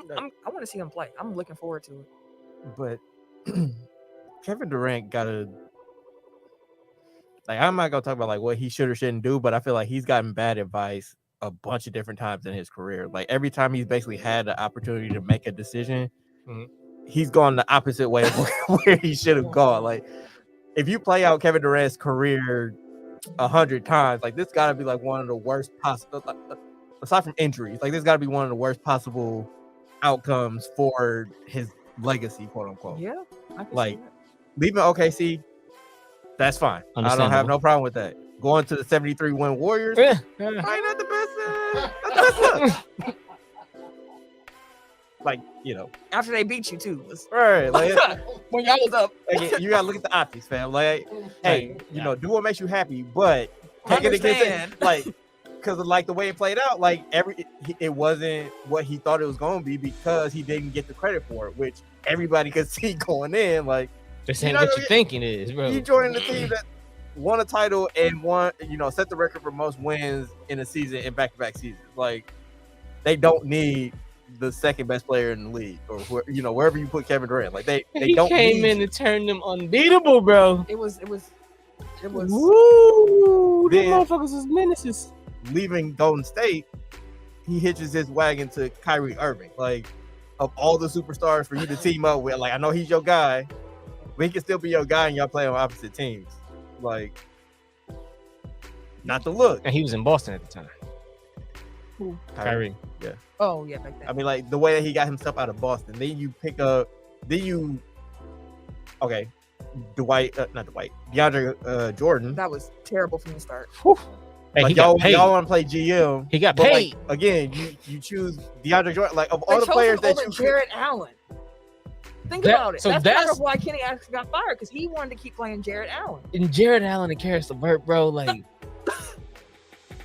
want to see him play. I'm looking forward to it. But Kevin Durant gotta I'm not gonna talk about like what he should or shouldn't do, but I feel like he's gotten bad advice a bunch of different times in his career. Like every time he's basically had the opportunity to make a decision, he's gone the opposite way of where he should have gone. Like if you play out Kevin Durant's career 100 times, like this gotta be like one of the worst possible, aside from injuries, like this gotta be one of the worst possible outcomes for his legacy, quote unquote. Yeah, I can Like see that. leaving OKC, that's fine. I don't have Understandable. no problem with that. Going to the 73 win Warriors, Yeah. probably not the best look. Like, After they beat you too. right, like When y'all was up. again, you gotta look at the optics, fam. Like, hey, do what makes you happy, but take it against Understand. it, like, because of like the way it played out, like it wasn't what he thought it was gonna be because he didn't get the credit for it, which everybody could see going in. Like, This ain't You're not what gonna you think it is, bro. you joining the team that won a title and set the record for most wins in a season in back-to-back seasons. Like, they don't need the second best player in the league or wherever you put Kevin Durant. Like they He don't came need in and turned them unbeatable, bro. It was. Woo! Them Then- motherfuckers was menaces. leaving Golden State. He hitches his wagon to Kyrie Irving. Like, of all the superstars for you to team up with, like I know he's your guy, but he can still be your guy and y'all play on opposite teams. Like, not the look. And he was in Boston at the time. Who? Kyrie. Oh yeah, back then. I mean, like the way that he got himself out of Boston. Then you pick up. DeAndre Jordan. That was terrible from the start. Hey, Like he got y'all paid. want to play GM. He got But like, paid. again, you choose DeAndre Jordan. Like of They all the chose players him that over you Jared Allen. Think That- about it. so That's part that's- of why Kenny actually got fired because he wanted to keep playing Jared Allen. And Jared Allen and Karis LeVert, bro, like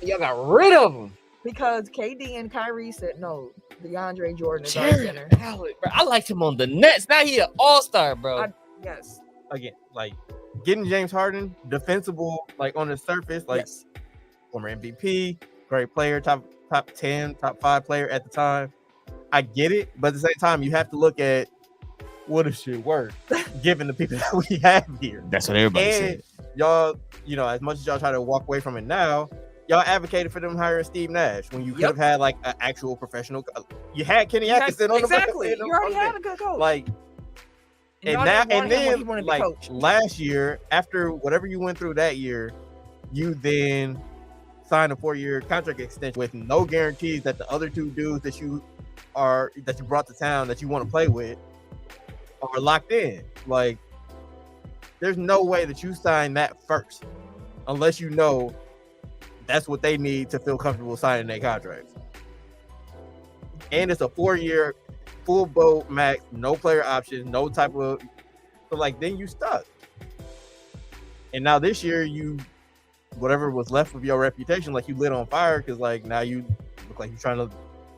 y'all got rid of him. Because KD and Kyrie said no. DeAndre Jordan is our center. Jared Allen, bro. I liked him on the Nets. Now he an all-star, bro. Yes. again, like getting James Harden, defensible, like on the surface, like yes. former MVP, great player, top 10, top 5 player at the time. I get it, but at the same time, you have to look at what is shit worth given the people that we have here. That's what everybody And y'all, as much as y'all try to walk away from it now, y'all advocated for them hiring Steve Nash when you could have had like an actual professional. You had Kenny Atkinson on the Exactly. You already had a good coach. like. y'all And didn't want him when he then wanted to like coach. last year, after whatever you went through that year, you then signed a 4-year contract extension with no guarantees that the other 2 dudes that you brought to town that you want to play with are locked in. Like, there's no way that you sign that first unless you know that's what they need to feel comfortable signing their contracts. And it's a 4-year full boat max, no player options, no type of. So like then you stuck. And now this year whatever was left of your reputation, like you lit on fire because like now you look like you're trying to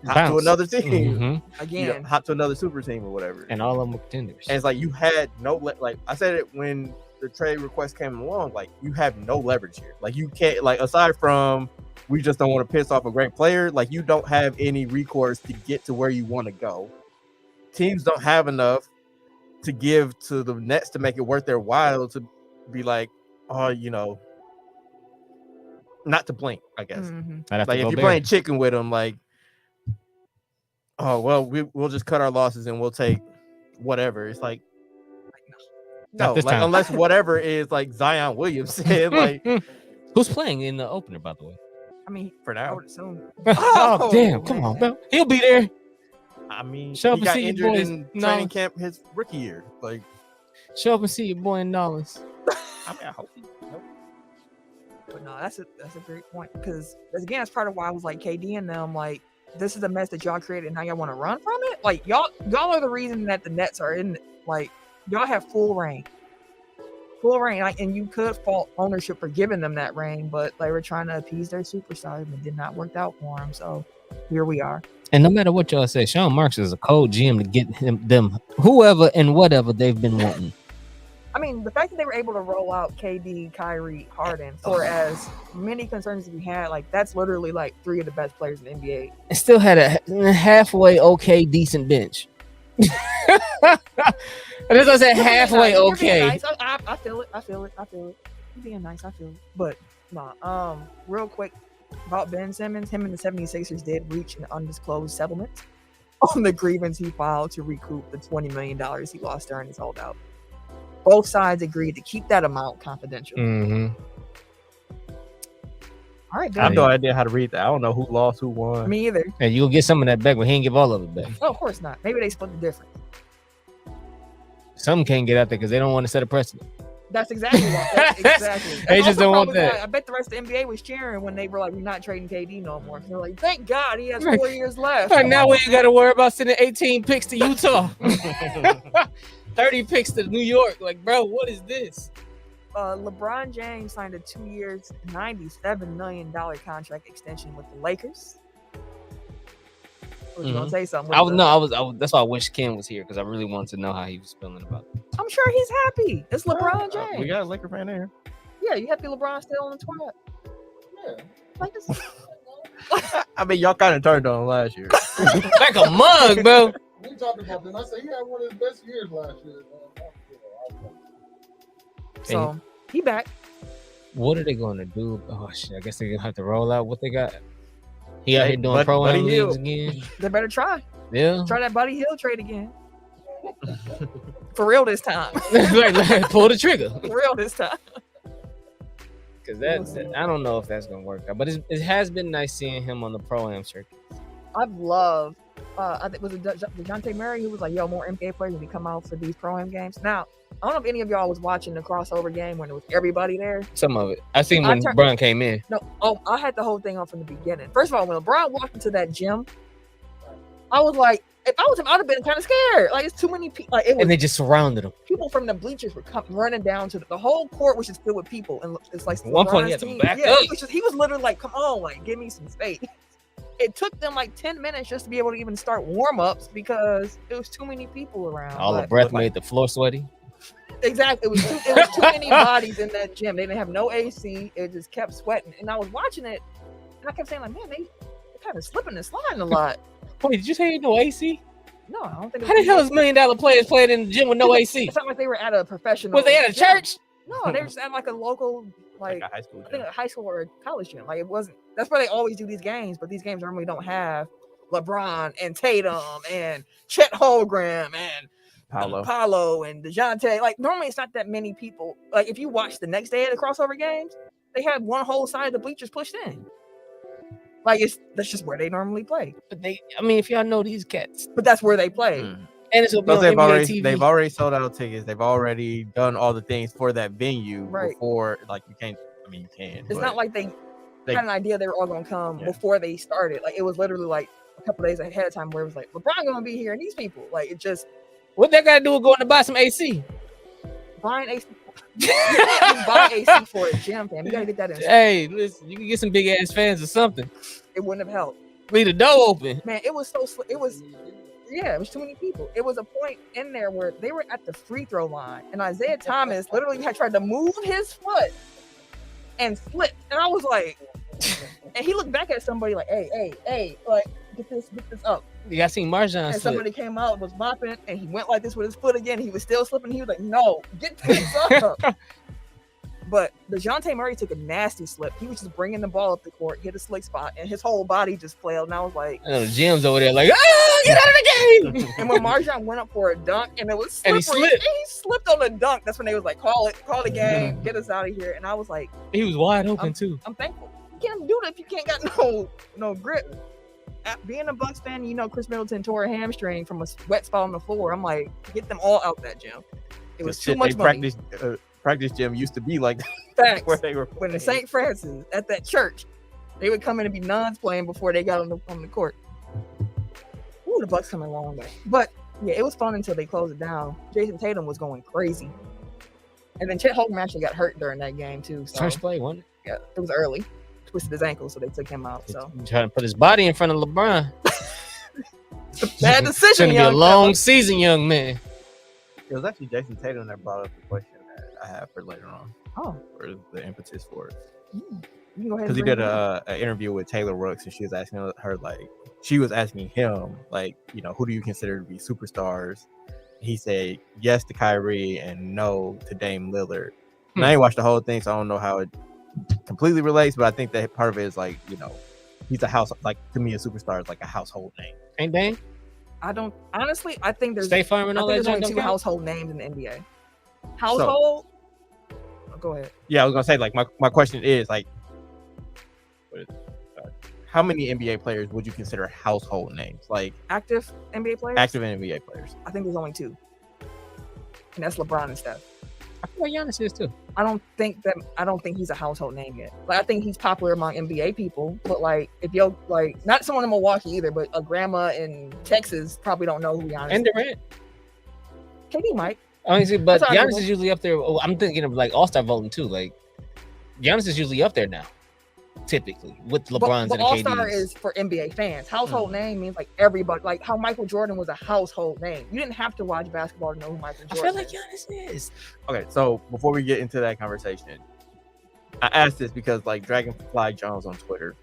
hop to Bounce. another team, Mhm. Again. hop to another super team or whatever. And all of them were contenders. And it's like you had like I said it when the trade request came along, like you have no leverage here. Like you can't, like aside from we just don't want to piss off a great player, like you don't have any recourse to get to where you want to go. Teams don't have enough to give to the Nets to make it worth their while to be like, oh, not to blink, I guess. Mhm. I'd have Like to if go you're Bear. playing chicken with them, like, oh well, we'll just cut our losses and we'll take whatever. It's like, Not no, this like time. unless whatever is like Zion Williamson, like Who's playing in the opener, by the way? I mean, for I now. would assume. Oh, damn! Come on, bro. He'll be there. I mean, Show up he and got see your injured boys. in No. training camp his rookie year. Like, Show up and see your boy in dollars. I mean, I hope he. But no, that's a great point because again, that's part of why I was like KD and them like this is the mess that y'all created and now y'all want to run from it. Like y'all are the reason that the Nets are in. Like y'all have full reign. Like, and you could fault ownership for giving them that reign, but they were trying to appease their superstars and it did not work out for them. So here we are. And no matter what y'all say, Sean Marks is a cold GM to get them whoever and whatever they've been wanting. I mean, the fact that they were able to roll out KD, Kyrie, Harden for as many concerns as we had, like that's literally like 3 of the best players in the NBA. It still had a halfway okay, decent bench. I just gonna say halfway You're being okay. nice. I feel it. You're being nice. I feel it. But nah. Real quick about Ben Simmons, him and the 76ers did reach an undisclosed settlement on the grievance he filed to recoup the $20 million he lost during his holdout. Both sides agreed to keep that amount confidential. Mm-hmm. All right, I have Ben. no idea how to read that. I don't know who lost, who won. Me either. And you'll get some of that back, but he ain't give all of it back. Oh, of course not. Maybe they split the difference. Some can't get out there because they don't want to set a precedent. That's exactly why. That's exactly. They That's just also don't want probably that. why I bet the rest of the NBA was cheering when they were like, "We're not trading KD no more." They're like, "Thank God he has 4 years left." Right, now we ain't got to worry about sending 18 picks to Utah, 30 picks to New York. Like, bro, what is this? LeBron James signed a 2 years, $97 million contract extension with the Lakers. I was gonna say something. That's why I wish Ken was here because I really wanted to know how he was feeling about it. I'm sure he's happy. It's LeBron James. We got a Laker fan there. Yeah, you happy LeBron's still on the squad? Yeah. Like this. I mean, y'all kind of turned on him last year. Like a mug, bro. We talked about this. I said he had one of his best years last year. So he back. What are they going to do? Oh shit! I guess they're gonna have to roll out what they got. He out here doing Buddy pro-am Hill. leagues again. They better try. Yeah. Try that Buddy Hill trade again. For real this time. like, pull the trigger. For real this time. Because I don't know if that's gonna work out, but it has been nice seeing him on the pro-am circuit. I've loved. I think was it DeJounte Murray who was like, "Yo, more NBA players when we come out for these pro-am games." Now, I don't know if any of y'all was watching the crossover game when it was everybody there. Some of it. I seen when LeBron came in. No, I had the whole thing on from the beginning. First of all, when LeBron walked into that gym, I was like, if I was him, I'd have been kind of scared. Like, it's too many people. Like, And they just surrounded him. people from the bleachers were running down to the whole court was just filled with people, and it's like At one point he had LeBron's to team. back Yeah, up. he was literally like, "Come on, like, give me some space." It took them like 10 minutes just to be able to even start warm-ups because it was too many people around. All the But- breath but, like, made the floor sweaty. exactly. It was too many bodies in that gym. They didn't have no AC. It just kept sweating. And I was watching it, and I kept saying, like, man, they kind of slipping and sliding a lot. Wait, did you say you no AC? No, I don't think. How the hell is $1 million players playing in the gym with no AC? It's not like they were at a professional. Was they at a gym. church? No, they were just at like a local, like a high school I think gym. a high school or a college gym. Like it wasn't. That's where they always do these games, but these games normally don't have LeBron and Tatum and Chet Holmgren and Paolo and DeJounte. Like normally it's not that many people. Like if you watch the next day of the crossover games, they had one whole side of the bleachers pushed in. Like that's just where they normally play. But if y'all know these cats, But that's where they play. and it's gonna be But on NBA TV. they've already sold out tickets. They've already done all the things for that venue Right. before. Like you can't. I mean, you can. It's not like they had an idea they were all gonna come Yeah. before they started. Like it was literally like a couple days ahead of time where it was like LeBron gonna be here and these people. Like it just What that got to do with going to buy some AC? buying AC. You can't just buy AC for a gym, fam. You gotta get that in. Hey, listen, you can get some big ass fans or something. It wouldn't have helped. Leave the door open. Man, it was it was too many people. It was a point in there where they were at the free throw line and Isaiah Thomas literally had tried to move his foot and slipped. And I was like, and he looked back at somebody like, hey, like get this up. You got seen Marjan And slip. somebody came out, was mopping, and he went like this with his foot again. He was still slipping. He was like, no, get this up. But DeJounte Murray took a nasty slip. He was just bringing the ball up the court, hit a slick spot, and his whole body just flailed. And I was like, I know the Jim's over there like, get out of the game. and when Marjan went up for a dunk, and it was slippery, And he slipped. he slipped on the dunk. That's when they was like, call the game, get us out of here. And I was like, He was wide open too. I'm thankful. You can't do that if you can't got no grip. Being a Bucks fan, you know Chris Middleton tore a hamstring from a wet spot on the floor. I'm like, get them all out that gym. It was too much money. Practice gym used to be like Facts. where they were When the playing. St. Francis at that church, they would come in and be nuns playing before they got on the court. Ooh, the Bucks coming a long way. But yeah, it was fun until they closed it down. Jason Tatum was going crazy, and then Chet Holmgren actually got hurt during that game too. So First play, wasn't it? yeah, it was early. Twisted his ankle, so they took him out. So Trying to put his body in front of LeBron. bad It's decision, gonna be a young long fella. season, young man. It was actually Jason Tatum that brought up the question I have for later on. Oh, Or the impetus for it. you can go ahead. Because he and bring did it up. an interview with Taylor Rooks, and she was asking her, like, she was asking him, like, you know, who do you consider to be superstars? He said yes to Kyrie and no to Dame Lillard. And I ain't watched the whole thing, so I don't know how it completely relates, but I think that part of it is like, you know, he's a house, like, to me, a superstar is like a household name. Ain't Dame? I don't honestly. I think there's. State Farm and I all think that. there's only junk two don't count? household names in the NBA. Household. Go ahead. Yeah, I was gonna say, like, my question is, like, what is it? How many NBA players would you consider household names, like Active NBA players. active NBA players? I think there's only two, and that's LeBron and Steph. I feel like Giannis is too. I don't think he's a household name yet. Like I think he's popular among NBA people, but like if you're like not someone in Milwaukee either, but a grandma in Texas probably don't know who Giannis And is. Durant. KD might. Honestly, but That's Giannis arguable. is usually up there. Oh, I'm thinking of like All-Star voting too. Like Giannis is usually up there now, typically with LeBron's but and the All-Star KDs. is for NBA fans. Household name means like everybody. Like how Michael Jordan was a household name. You didn't have to watch basketball to know who Michael I Jordan feel like is. Giannis is. Okay, so before we get into that conversation, I asked this because like Dragonfly Jones on Twitter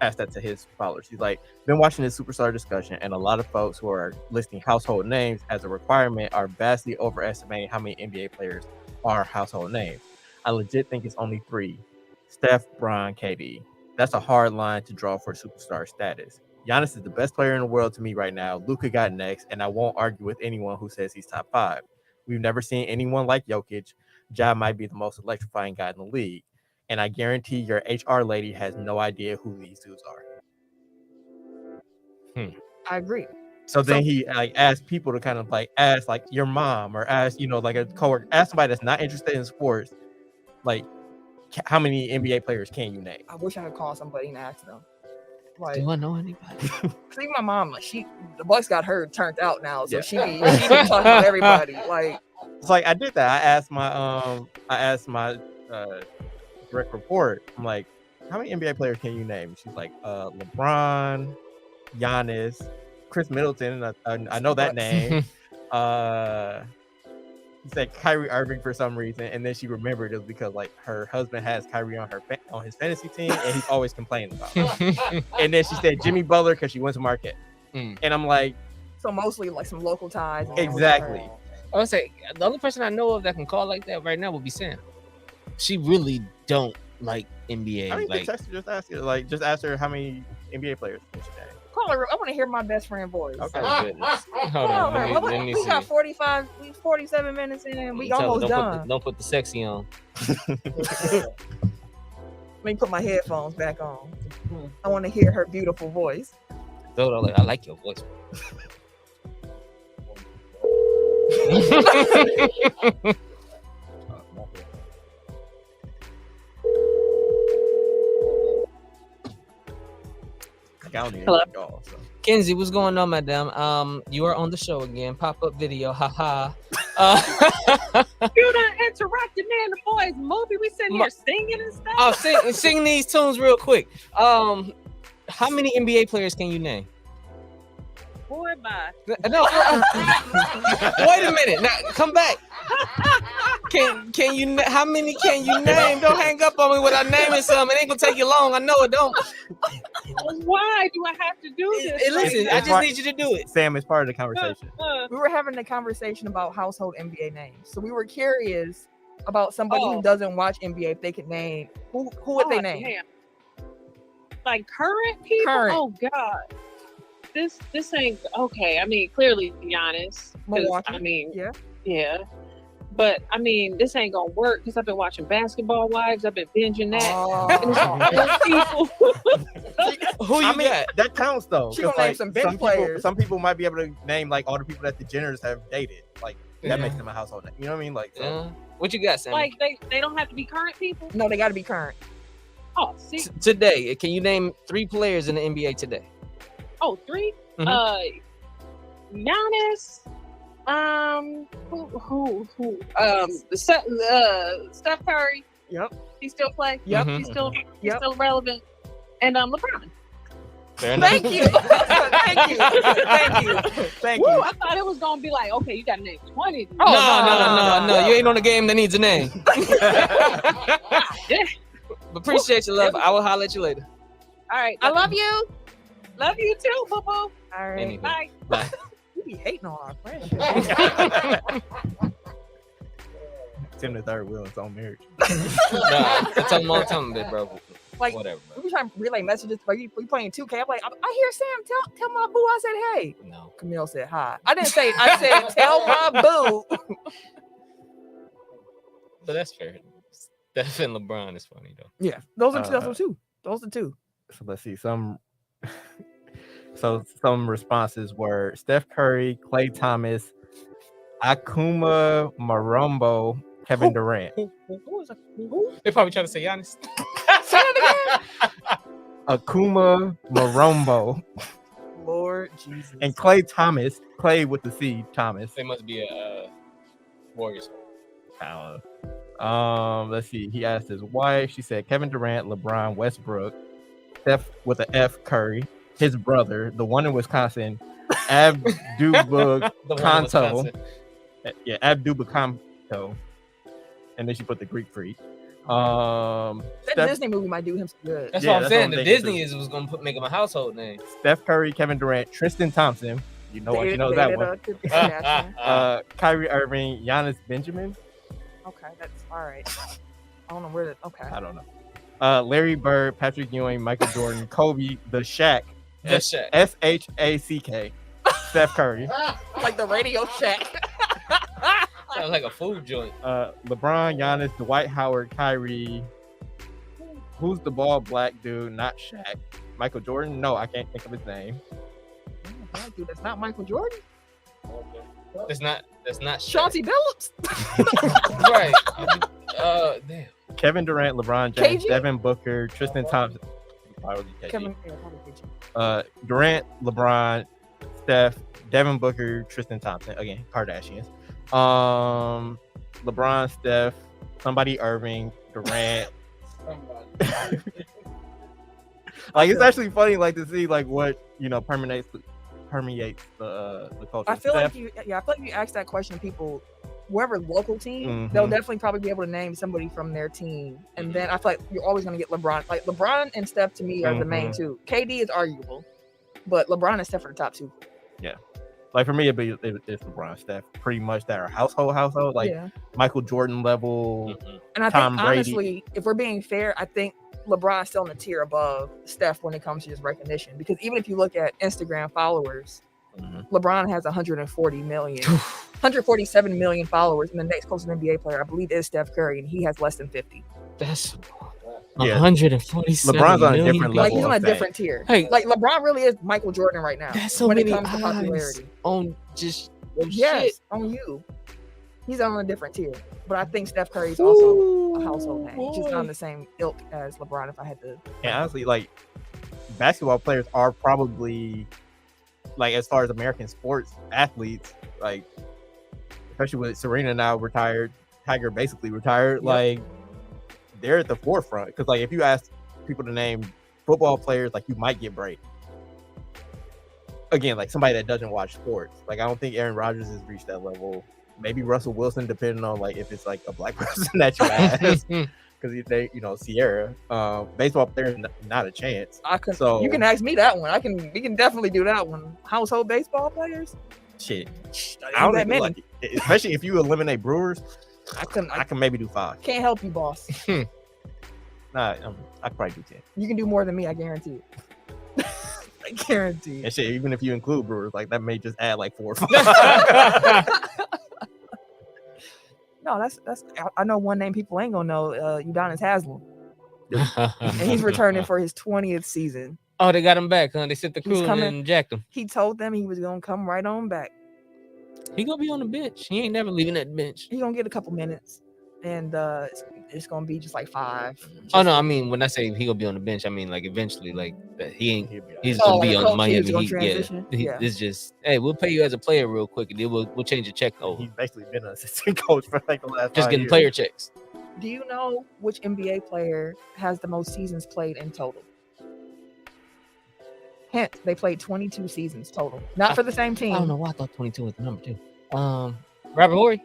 asked that to his followers. He's like, been watching this superstar discussion, and a lot of folks who are listing household names as a requirement are vastly overestimating how many NBA players are household names. I legit think it's only 3: Steph, Bron, KD. That's a hard line to draw for superstar status. Giannis is the best player in the world to me right now. Luka got next, and I won't argue with anyone who says he's top 5. We've never seen anyone like Jokic. Ja might be the most electrifying guy in the league. And I guarantee your HR lady has no idea who these dudes are. I agree. So then he like asked people to kind of like ask like your mom or ask, you know, like a coworker, ask somebody that's not interested in sports, like how many NBA players can you name? I wish I could call somebody and ask them. Like, Do I know anybody? cause even my mom, like the Bucks got her turned out now, so Yeah. she be talking about everybody. Like, It's like I did that. I asked my direct report. I'm like, how many NBA players can you name? She's like, LeBron, Giannis, Chris Middleton. I know that name. He said Kyrie Irving for some reason, and then she remembered it was because like her husband has Kyrie on his fantasy team, and he's always complaining about it. And then she said Jimmy Butler because she went to Marquette, and I'm like, so mostly like some local ties. and exactly. I would say the only person I know of that can call like that right now would be Sam. She really don't like NBA. I mean, like, just ask her how many NBA players can she name. Call her. I want to hear my best friend voice. Okay. oh goodness. Hold Call on, her. let me We see. got 47 minutes in. We Tell her, almost done. Don't put the sexy on. Let me put my headphones back on. I want to hear her beautiful voice. I like your voice. Hello? Kenzie, what's going on, madam? You are on the show again. Pop-up video, haha. You done interrupted me and the boys movie. We sitting here singing and stuff. Oh, sing these tunes real quick. How many NBA players can you name? Boy, bye. No. Wait a minute. Now come back. Can you? How many can you name? Don't hang up on me without naming some. It ain't gonna take you long. I know it don't. Why do I have to do this? Hey, listen, I just need you to do it. Sam is part of the conversation. We were having a conversation about household NBA names, so we were curious about somebody who doesn't watch NBA if they could name who would they name? Damn. Like current people? Current. Oh God. This ain't okay. I mean, clearly Giannis. 'Cause, Milwaukee. I mean, Yeah. But I mean, this ain't gonna work because I've been watching Basketball Wives. I've been binging that. Oh. People. Who you got? That counts though. She 'cause, gonna name some bench players. Some people might be able to name like all the people that the Jenners have dated. Like that makes them a household name. You know what I mean? Like, so. What you got, Sam? Like they don't have to be current people. No, they got to be current. Oh, see. Today, can you name 3 players in the NBA today? Oh, 3. Giannis. Who? Steph Curry. Yep. He still play. Yep. He's still Yep. still relevant. And LeBron. Fair enough. Thank you. Thank you. Thank you. Thank Woo, you. I thought it was gonna be like, okay, you got to name 20. No. You ain't on a game that needs a name. Yeah. Appreciate your love. I will holler at you later. All right. I love you. Love you too, boo boo. All right. Anyway. Bye. Bye. You be hating on our friendship. Tim the third wheel its own marriage. Nah, it's a long time, bro. Like, Whatever, we bro. be trying to relay messages. Like, you playing 2K. I'm like, I hear Sam. Tell my boo I said hey. No. Camille said hi. I didn't say. I said tell my boo. But that's fair. Steph and LeBron is funny though. Yeah, those are two. Those are two. So let's see some. So some responses were Steph Curry, Klay Thomas, Akuma Marumbo, Kevin Durant. Who was it? Who? They probably trying to say Giannis. Say it again. Akuma Marumbo Lord Jesus. and Klay Thomas. Klay with the C. Thomas. They must be a Warriors. Let's see. He asked his wife. She said Kevin Durant, LeBron, Westbrook, Steph with an F, Curry, his brother, the one in Wisconsin, Abdubakanto. The one in Wisconsin. Yeah, Abdubakanto. And then she put the Greek freak. That Steph, Disney movie might do him some good. That's Yeah, what I'm that's saying. what The I'm thinking, Disney was gonna make him a household name. Steph Curry, Kevin Durant, Tristan Thompson. You know what? You know that one. Kyrie Irving, Giannis Benjamin. Okay, that's all right. I don't know where that. Okay. I don't know. Larry Bird, Patrick Ewing, Michael Jordan, Kobe, the Shaq, The Shaq. SHACK, Steph Curry, Like the Radio Shack. Sounds like a food joint. LeBron, Giannis, Dwight Howard, Kyrie. Who's the bald black dude? Not Shaq. Michael Jordan? No, I can't think of his name. Dude, that's not Michael Jordan. That's not Shaq. Chauncey Billups. Right. Damn. Kevin Durant, LeBron James, KG? Devin Booker, Tristan Thompson. Why would you Kevin. Yeah, probably KG. Durant, LeBron, Steph, Devin Booker, Tristan Thompson. Again, Kardashians. LeBron, Steph, somebody Irving, Durant. Like it's actually funny, like to see like what permeates the culture. I feel Steph, like I feel like you ask that question to people, wherever local team, Mhm. they'll definitely probably be able to name somebody from their team. And then I feel like you're always going to get LeBron. Like LeBron and Steph to me are the main two. KD is arguable, but LeBron and Steph are the top two. like for me, it's LeBron, Steph, pretty much that are household, like yeah. Michael Jordan level. And I Tom think Brady. honestly, if we're being fair, I think LeBron's still in a tier above Steph when it comes to his recognition. Because even if you look at Instagram followers, LeBron has 147 million followers, and the next closest NBA player, I believe, is Steph Curry, and he has less than 50. That's Yeah. 147 LeBron's on a million different Like level. he's on a of fame. different tier. Hey. Like LeBron really is Michael Jordan right now. That's so when many it comes to eyes popularity. on just Yes, shit. on you. He's on a different tier. But I think Steph Curry is also a household name. Just on the same ilk as LeBron, if I had to. And honestly, like basketball players are probably like as far as American sports athletes, like especially with Serena now retired, Tiger basically retired, Yep. like they're at the forefront. Because like if you ask people to name football players, like you might get Brady. Again, like somebody that doesn't watch sports. Like I don't think Aaron Rodgers has reached that level. Maybe Russell Wilson, depending on like if it's like a black person that you ask. Because they, Sierra, baseball players, not a chance. I could. So- You can ask me that one. We can definitely do that one. Household baseball players. Shit, Ain't I don't that even many. like it. Especially if you eliminate Brewers, I couldn't. I I can maybe do 5. can't help you, boss. Nah, I could probably do 10. You can do more than me. I guarantee it. I guarantee. And shit, even if you include Brewers, like that may just add like 4 or 5. No, that's. I know one name people ain't gonna know. Udonis Haslem, and he's returning for his 20th season. Oh, they got him back, huh? They sent the He's crew coming. and jacked him. He told them he was gonna come right on back. He gonna be on the bench. He ain't never leaving that bench. He gonna get a couple minutes, and it's gonna be just like 5. Oh no, I mean when I say he gonna be on the bench, I mean like eventually, like that he ain't. He's Oh, gonna be like a on coach, Miami he's gonna Heat. transition? Yeah, Yeah. It's just hey, we'll pay you as a player real quick, and then we'll change your check over. He's basically been an assistant coach for like the last Just 5 getting years. player checks. Do you know which NBA player has the most seasons played in total? Hence, they played 22 seasons total. Not for the same I don't team. know why I thought 22 was the number too. Robert Horry.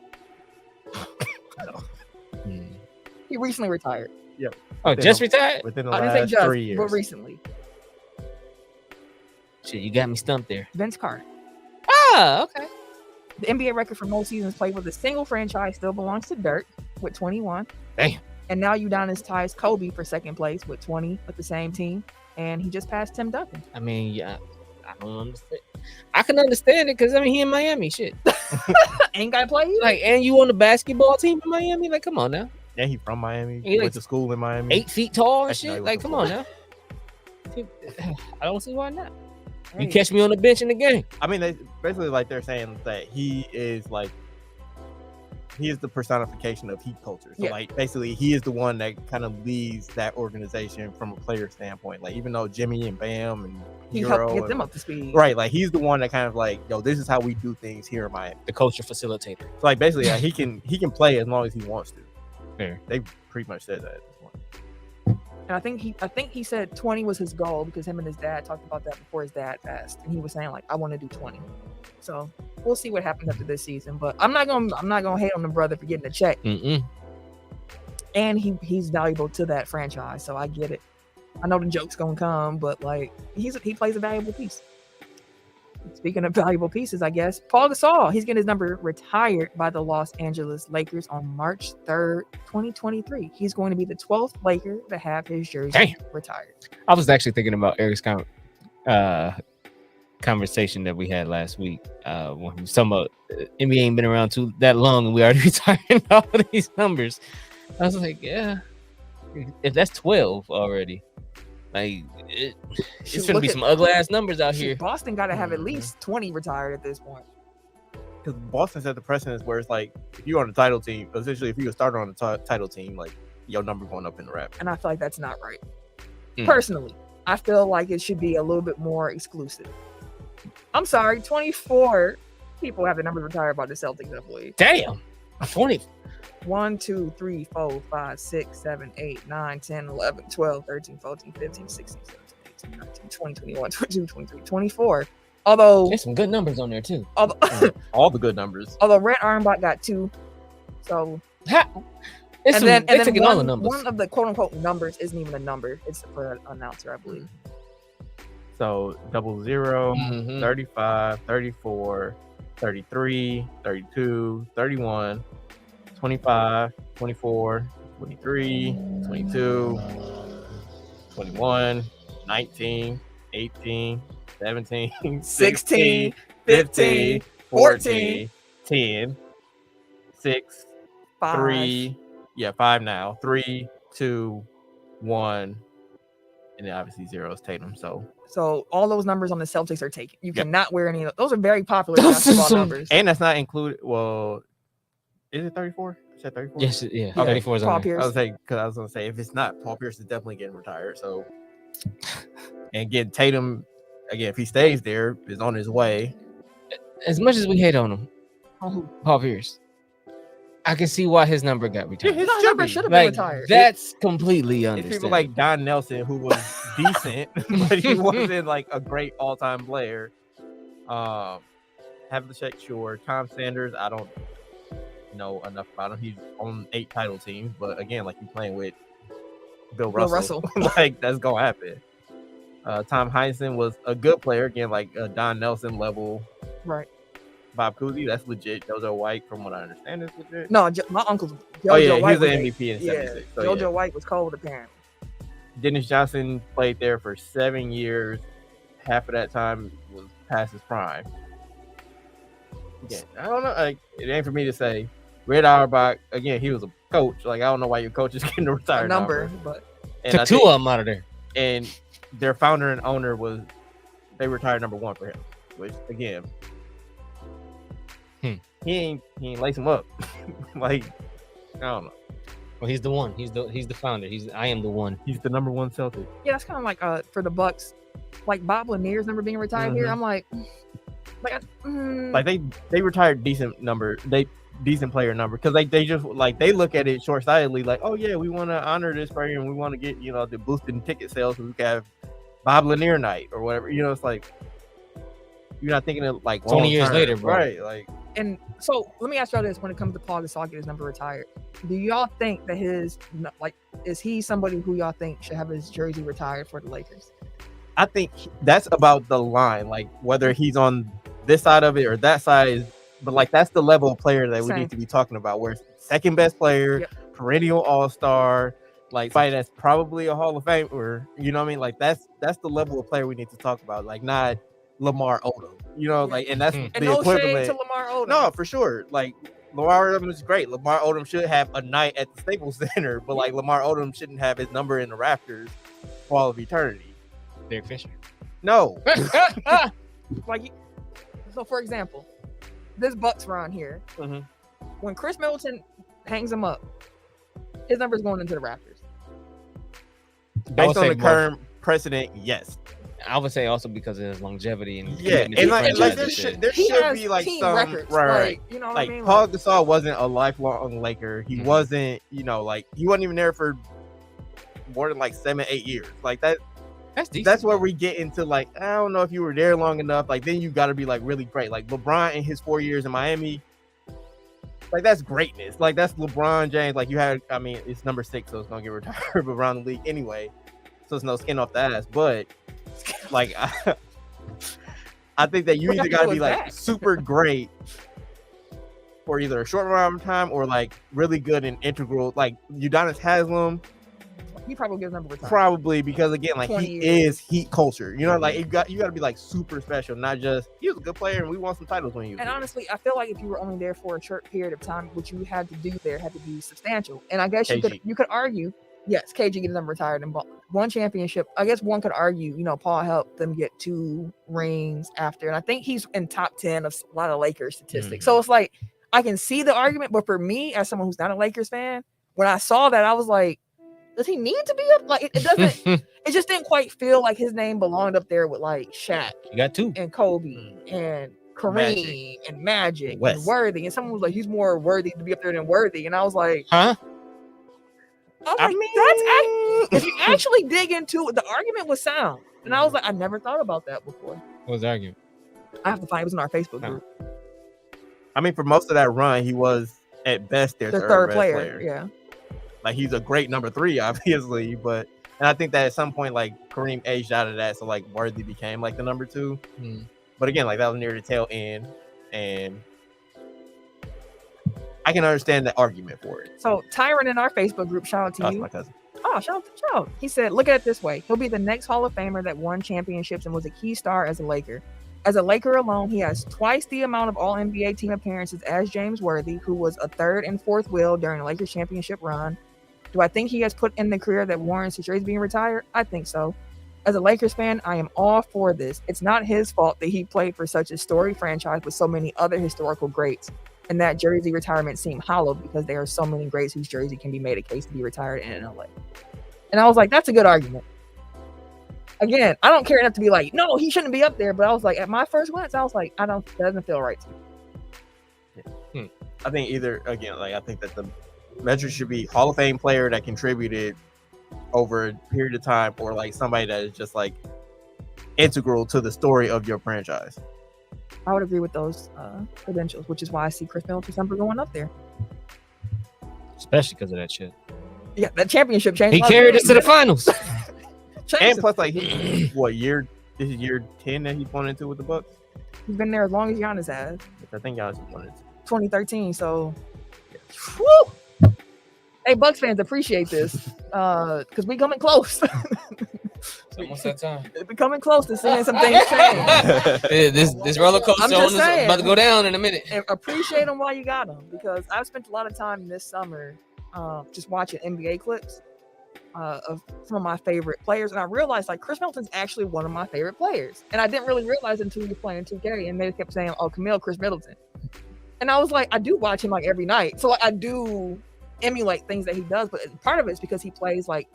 He recently retired. Oh, just retired? within the I didn't say last just, 3 years. but recently. Shit, you got me stumped there. Vince Carter. Ah, okay. The NBA record for most seasons played with a single franchise still belongs to Dirk with 21. Damn. And now Udonis ties Kobe for second place with 20 with the same team. And he just passed Tim Duncan. I mean, yeah, I don't understand. I can understand it because I mean he in Miami, shit. Ain't got to play either. Like, and you on the basketball team in Miami? Like, come on now. Yeah, he from Miami. He Went like to school in Miami. 8 feet tall and Actually, no, shit. he Like, come on wasn't now. I don't see why not. Hey, You catch me on the bench in the game. I mean, they basically like they're saying that he is the personification of Heat culture. So Yeah. like basically he is the one that kind of leads that organization from a player standpoint. Like even though Jimmy and Bam and he Hero helped get and- them up to speed. right, like he's the one that kind of like, yo, this is how we do things here in Miami. The culture facilitator. So like basically he can play as long as he wants to. Fair. They pretty much said that at this point. And I think he said 20 was his goal because him and his dad talked about that before his dad passed. And he was saying like, I want to do 20. So we'll see what happens after this season. But I'm not gonna hate on the brother for getting a check. Mm-mm. And he's valuable to that franchise. So I get it. I know the joke's gonna come, but like he plays a valuable piece. Speaking of valuable pieces, I guess Pau Gasol, he's getting his number retired by the Los Angeles Lakers on March 3rd, 2023. He's going to be the 12th Laker to have his jersey retired. I was actually thinking about Eric's conversation that we had last week when he was talking about NBA ain't been around that long and we already retiring all of these numbers. I was like, yeah, if that's 12 already, like it's Shoot, gonna look be at- some ugly ass numbers out Shoot, here. Boston got to have at Mhm. least 20 retired at this point. Because Boston set the precedence where it's like if you're on the title team, essentially if you a starter on the title team, like your number going up in the rap. And I feel like that's not right. Mm. Personally, I feel like it should be a little bit more exclusive. I'm sorry, 24 people have the number retired by the Celtics, I believe. Damn, 20. 1, 2, 3, 4, 5, 6, 7, 8, 9, 10, 11, 12, 13, 14, 15, 16, 17, 18, 19, 20, 21, 22, 23, 24. Although, There's some good numbers on there too. All the good numbers. although Rhett Armbach got 2. So, They took in all the numbers. one of the quote unquote numbers isn't even a number. It's for an announcer, I believe. So 00, Mhm. 35, 34, 33, 32, 31, 25, 24, 23, 22, 21, 19, 18, 17, 16, 15, 14, 10, 6, 5. 3, 5 now. 3, 2, 1, and then obviously 0 is Tatum. So all those numbers on the Celtics are taken. You Yep. cannot wear any of those. Those are very popular Those are basketball some- numbers. And that's not included. Well, is it 34? Is that 34? Yes, yeah. Yeah. 34 is Paul on there. Pierce. I was gonna say if it's not, Paul Pierce is definitely getting retired. So, and again, Tatum, again, if he stays there, is on his way. As much as we hate on him, Oh, who? Paul Pierce, I can see why his number got retired. his His should number be. should have been Like, retired. that's completely It's understandable. people like Don Nelson, who was decent, but he wasn't like a great all-time player. Havlicek, sure. Tom Sanders, I don't know enough about him. He's on 8 title teams, but again, like he's playing with Bill Russell. Like that's gonna happen. Tom Heinsohn was a good player, again, like Don Nelson level. Right. Bob Cousy, that's legit. JoJo White, from what I understand, is legit. No, my uncle's Oh yeah, White he was was an MVP in yeah, '76. So, JoJo yeah. White was cold apparently. Dennis Johnson played there for 7 years. Half of that time was past his prime. Yeah, I don't know. Like, it ain't for me to say. Red Auerbach, again, he was a coach. Like, I don't know why your coach is getting a A retired number, but And Took I two think- of them out of there. and their founder and owner they retired number 1 for him. Which again, he ain't lace him up. Like, I don't know. Well, he's the one. He's the founder. I am the one. He's the number 1 Celtic. yeah, that's kind of like for the Bucks, like Bob Lanier's number being retired here. Mhm. I'm like, Like they retired decent player number because they just like they look at it short sightedly, like, oh yeah, we want to honor this player and we want to get the boosted ticket sales so we can have Bob Lanier night or whatever. You know, it's like you're not thinking of like 20 years long-term, later, bro. right? Like, And so let me ask y'all this: when it comes to Pau Gasol getting his number retired, do y'all think that is he somebody who y'all think should have his jersey retired for the Lakers? I think that's about the line, like whether he's on this side of it or that side. But like that's the level of player that we need to be talking about. Where second best player, perennial all-star, like fight that's probably a Hall of Famer. You know what I mean? Like that's the level of player we need to talk about. Like not Lamar Odom. You know, like and that's And the no equivalent. shade to Lamar Odom. No, for sure. Like Lamar Odom is great. Lamar Odom should have a night at the Staples Center, but like Lamar Odom shouldn't have his number in the rafters for all of eternity. Derek Fisher. No. Like, so for example, this Bucks run here, when Chris Middleton hangs him up, his number's going into the rafters. Based on the current precedent, yes. I would say also because of his longevity and and like there should be like some records, right. You know what like I mean? Pau Gasol wasn't a lifelong Laker. He wasn't, you know, like he wasn't even there for more than like 7-8 years. Like that. That's decent. That's where we get into like I don't know if you were there long enough. Like then you got to be like really great. Like LeBron in his 4 years in Miami. Like that's greatness. Like that's LeBron James. Like you had, I mean, it's number 6, so it's gonna get retired around the league anyway. So it's no skin off the ass. But like I think that you either gotta be like super great for either a short amount of time or like really good and integral. Like Udonis Haslem. He probably gives number retired. Probably because again, like he years. is Heat culture. You know, like you got to be like super special, not just he was a good player and we won some titles when you. And honestly, I feel like if you were only there for a short period of time, what you had to do there had to be substantial. And I guess you could argue, yes, KG getting them retired and one championship. I guess one could argue, you know, Paul helped them get 2 rings after, and I think he's in top 10 of a lot of Lakers statistics. So it's like I can see the argument, but for me, as someone who's not a Lakers fan, when I saw that, I was like, does he need to be up? Like it doesn't. It just didn't quite feel like his name belonged up there with like Shaq. You got 2 and Kobe and Kareem and Magic and Worthy, and someone was like, he's more worthy to be up there than Worthy, and I was like, huh? I mean, if you actually dig into it, the argument was sound, and I was like, I never thought about that before. What was the argument? I have to find. It was in our Facebook group. I mean, for most of that run, he was at best their third player. Yeah. Like he's a great number 3, obviously, and I think that at some point, like Kareem aged out of that, so like Worthy became like the number 2. But again, like that was near the tail end, and I can understand the argument for it. So Tyron in our Facebook group, shout out to That's you. my cousin. Oh, shout out. He said, look at it this way. He'll be the next Hall of Famer that won championships and was a key star as a Laker. As a Laker alone, he has twice the amount of all-NBA team appearances as James Worthy, who was a 3rd and 4th wheel during the Lakers championship run. Do I think he has put in the career that warrants his jersey being retired? I think so. As a Lakers fan, I am all for this. It's not his fault that he played for such a storied franchise with so many other historical greats, and that jersey retirement seemed hollow because there are so many greats whose jersey can be made a case to be retired in LA. And I was like, that's a good argument. Again, I don't care enough to be like, no, he shouldn't be up there. But I was like, at my first glance, I was like, that doesn't feel right to me. Yeah. I think either, again, like I think that the measure should be Hall of Fame player that contributed over a period of time, or like somebody that is just like integral to the story of your franchise. I would agree with those credentials, which is why I see Chris Middleton's number going up there. Especially because of that shit. Yeah, that championship changed. He carried us to the finals. And plus, like, this is year 10 that he's won into with the Bucks. He's been there as long as Giannis has. I think Giannis has won it. 2013. So, woo! Hey, Bucks fans, appreciate this because we coming close. It's almost that time. We're coming close to seeing some things change. this roller coaster is about to go down in a minute. And appreciate them while you got them, because I've spent a lot of time this summer just watching NBA clips of some of my favorite players, and I realized like Chris Middleton's actually one of my favorite players, and I didn't really realize until he was playing 2K, and they kept saying, "Oh, Chris Middleton," and I was like, I do watch him like every night, so like I do emulate things that he does, but part of it's because he plays like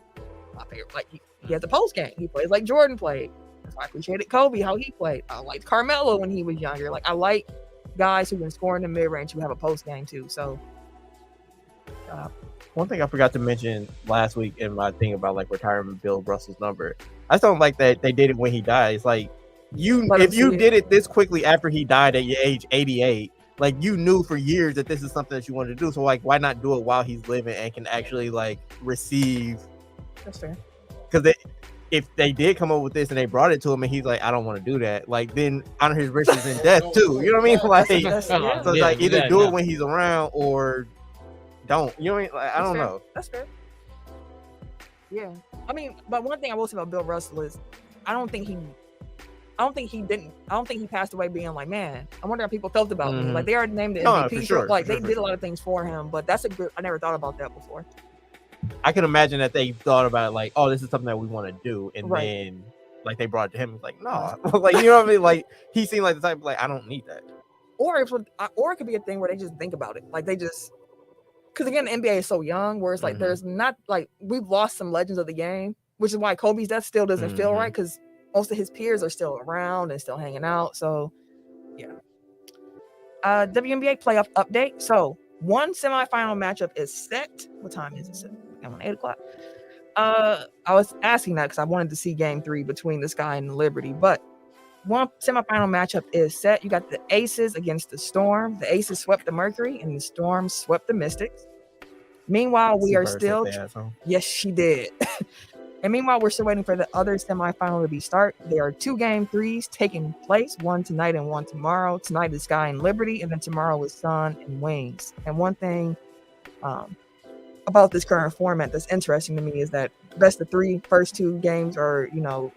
my favorite, like he has a post game, he plays like Jordan played. That's why I appreciated Kobe, how he played. I liked Carmelo when he was younger. Like I like guys who can score in the mid range who have a post game too. So one thing I forgot to mention last week in my thing about like retiring Bill Russell's number, I still don't like that they did it when he died. It's like Let him if you see it. did it this quickly after he died at your age 88, like you knew for years that this is something that you wanted to do. So like, why not do it while he's living and can actually like receive? That's fair. Because if they did come up with this and they brought it to him and he's like, I don't want to do that, like then honor his wishes in death too. You know what I mean? Like, That's- yeah. so it's like either do it when he's around or don't. You know what I mean? Like, I don't know. That's fair. Yeah, I mean, but one thing I will say about Bill Russell is, I don't think he passed away being like, man, I wonder how people felt about me. Like they already named the MVP. For sure, Like for they sure, did for a lot of things for him, but that's a good. I never thought about that before. I can imagine that they thought about it like, oh, this is something that we want to do, and Right. then like they brought it to him. It's like, no, like you know what I mean? Like he seemed like the type of, like, I don't need that. Or it could be a thing where they just think about it. Like they just, because again, the NBA is so young, where it's like there's not like we've lost some legends of the game, which is why Kobe's death still doesn't feel right, because most of his peers are still around and still hanging out. So yeah. WNBA playoff update. So one semifinal matchup is set. What time is it? I'm on 8:00. I was asking that because I wanted to see game 3 between the Sky and the Liberty, but one semifinal matchup is set. You got the Aces against the Storm. The Aces swept the Mercury and the Storm swept the Mystics. Meanwhile, we are still, yes, she did. And meanwhile, we're still waiting for the other semifinal to be start. There are 2 game 3s taking place, one tonight and one tomorrow. Tonight is Sky and Liberty, and then tomorrow is Sun and Wings. And one thing about this current format that's interesting to me is that best of 3 first 2 games are,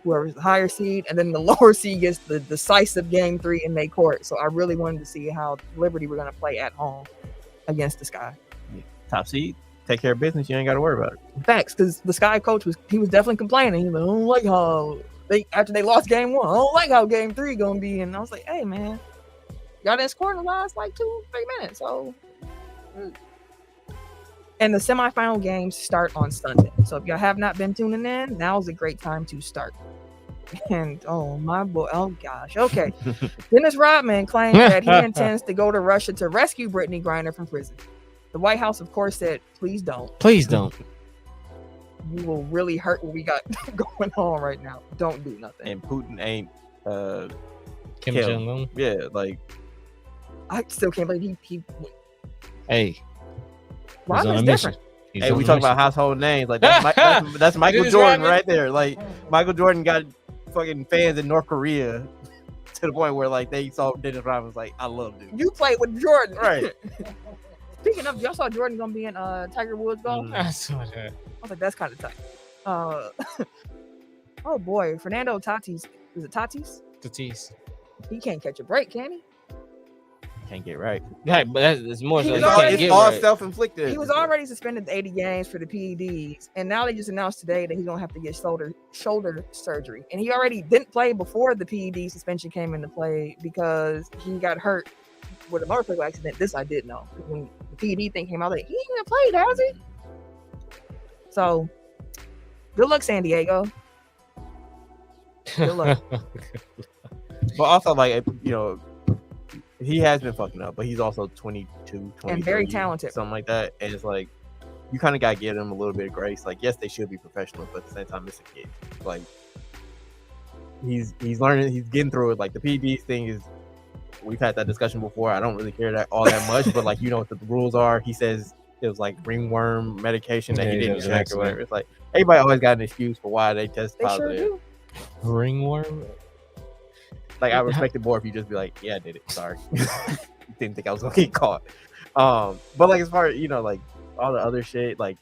whoever's the higher seed, and then the lower seed gets the decisive game 3 in their court. So I really wanted to see how Liberty were going to play at home against the Sky. Top seed, take care of business. You ain't got to worry about it. Facts, because the Sky coach was definitely complaining. He's like, I don't like how after they lost game 1, I don't like how game 3 gonna be. And I was like, hey man, y'all didn't score in the last like 2-3 minutes. So and the semifinal games start on Sunday. So if y'all have not been tuning in, now's a great time to start. And oh my boy, oh gosh, okay. Dennis Rodman claims that he intends to go to Russia to rescue Brittany Griner from prison. The White House, of course, said, please don't. Please don't. You will really hurt what we got going on right now. Don't do nothing. And Putin ain't Kim Jong-un. Yeah, like I still can't believe he Hey. Rodman's different. Hey, we talk about household names. Like that's Michael Jordan right there. Like Michael Jordan got fucking fans in North Korea to the point where like they saw Dennis Rodman was like, I love dude. You played with Jordan. Right. Speaking of, y'all saw Jordan gonna be in Tiger Woods golf? I saw that. I was like, that's kind of tight. Oh boy, Fernando Tatis. Is it Tatis? Tatis. He can't catch a break, can he? Can't get right. Yeah, but it's more so He was you already- can't get all right. self-inflicted. He was already suspended 80 games for the PEDs, and now they just announced today that he's gonna have to get shoulder surgery. And he already didn't play before the PED suspension came into play because he got hurt with a motorcycle accident. This I did know. When the PED thing came out, like, he ain't even played, has he? So, good luck, San Diego. Good luck. But also, like, he has been fucking up, but he's also 22, And very 23, talented. something like that. And it's like, you kind of got to give him a little bit of grace. Like, yes, they should be professional, but at the same time, it's a kid. Like, he's learning, he's getting through it. Like, the PEDs thing is, we've had that discussion before. I don't really care that much, but like, what the rules are. He says it was like ringworm medication that he didn't check or whatever. It's like, everybody always got an excuse for why they test They sure positive. do. Ringworm? Like, I respect it more if you just be like, yeah, I did it. Sorry. Didn't think I was gonna get caught. But like, as far as, like all the other shit, like,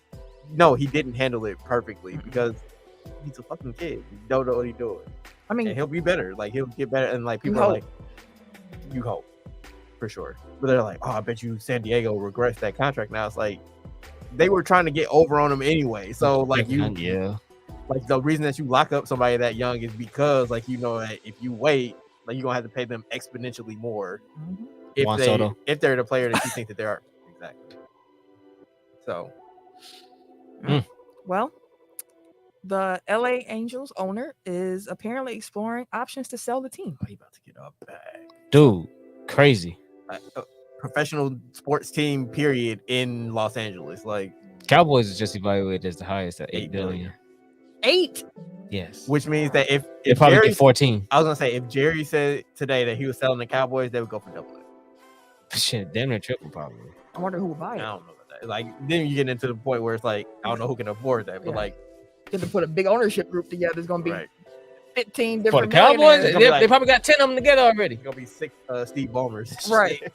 no, he didn't handle it perfectly because he's a fucking kid. He don't know what he's doing. I mean, And he'll be better. Like, he'll get better. And like, people You are hope. like, you hope. For sure. But they're like, oh, I bet you San Diego regrets that contract now. It's like, they were trying to get over on him anyway. So like, Yeah. like, the reason that you lock up somebody that young is because like, that if you wait, like, you're gonna have to pay them exponentially more Juan Soto. if they're the player that you think that they are. Exactly. So well, the LA Angels owner is apparently exploring options to sell the team. he about to get up back. Dude, crazy. Professional sports team, period, in Los Angeles. Like, Cowboys is just evaluated as the highest at 8 $8 billion. 8. Yes. which means that They if probably Jerry, get 14. I was gonna say if Jerry said today that he was selling the Cowboys, they would go for double it. Shit, damn near triple probably. I wonder who would buy I it. don't know about that. Like then you get into the point where it's like I don't know who can afford that, but Yeah. like Get to put a big ownership group together. It's gonna be right, 15 For different the Cowboys, millionaires. It's they, gonna be like- they probably got 10 of them together already. it's gonna be 6 Steve Ballmers. Right.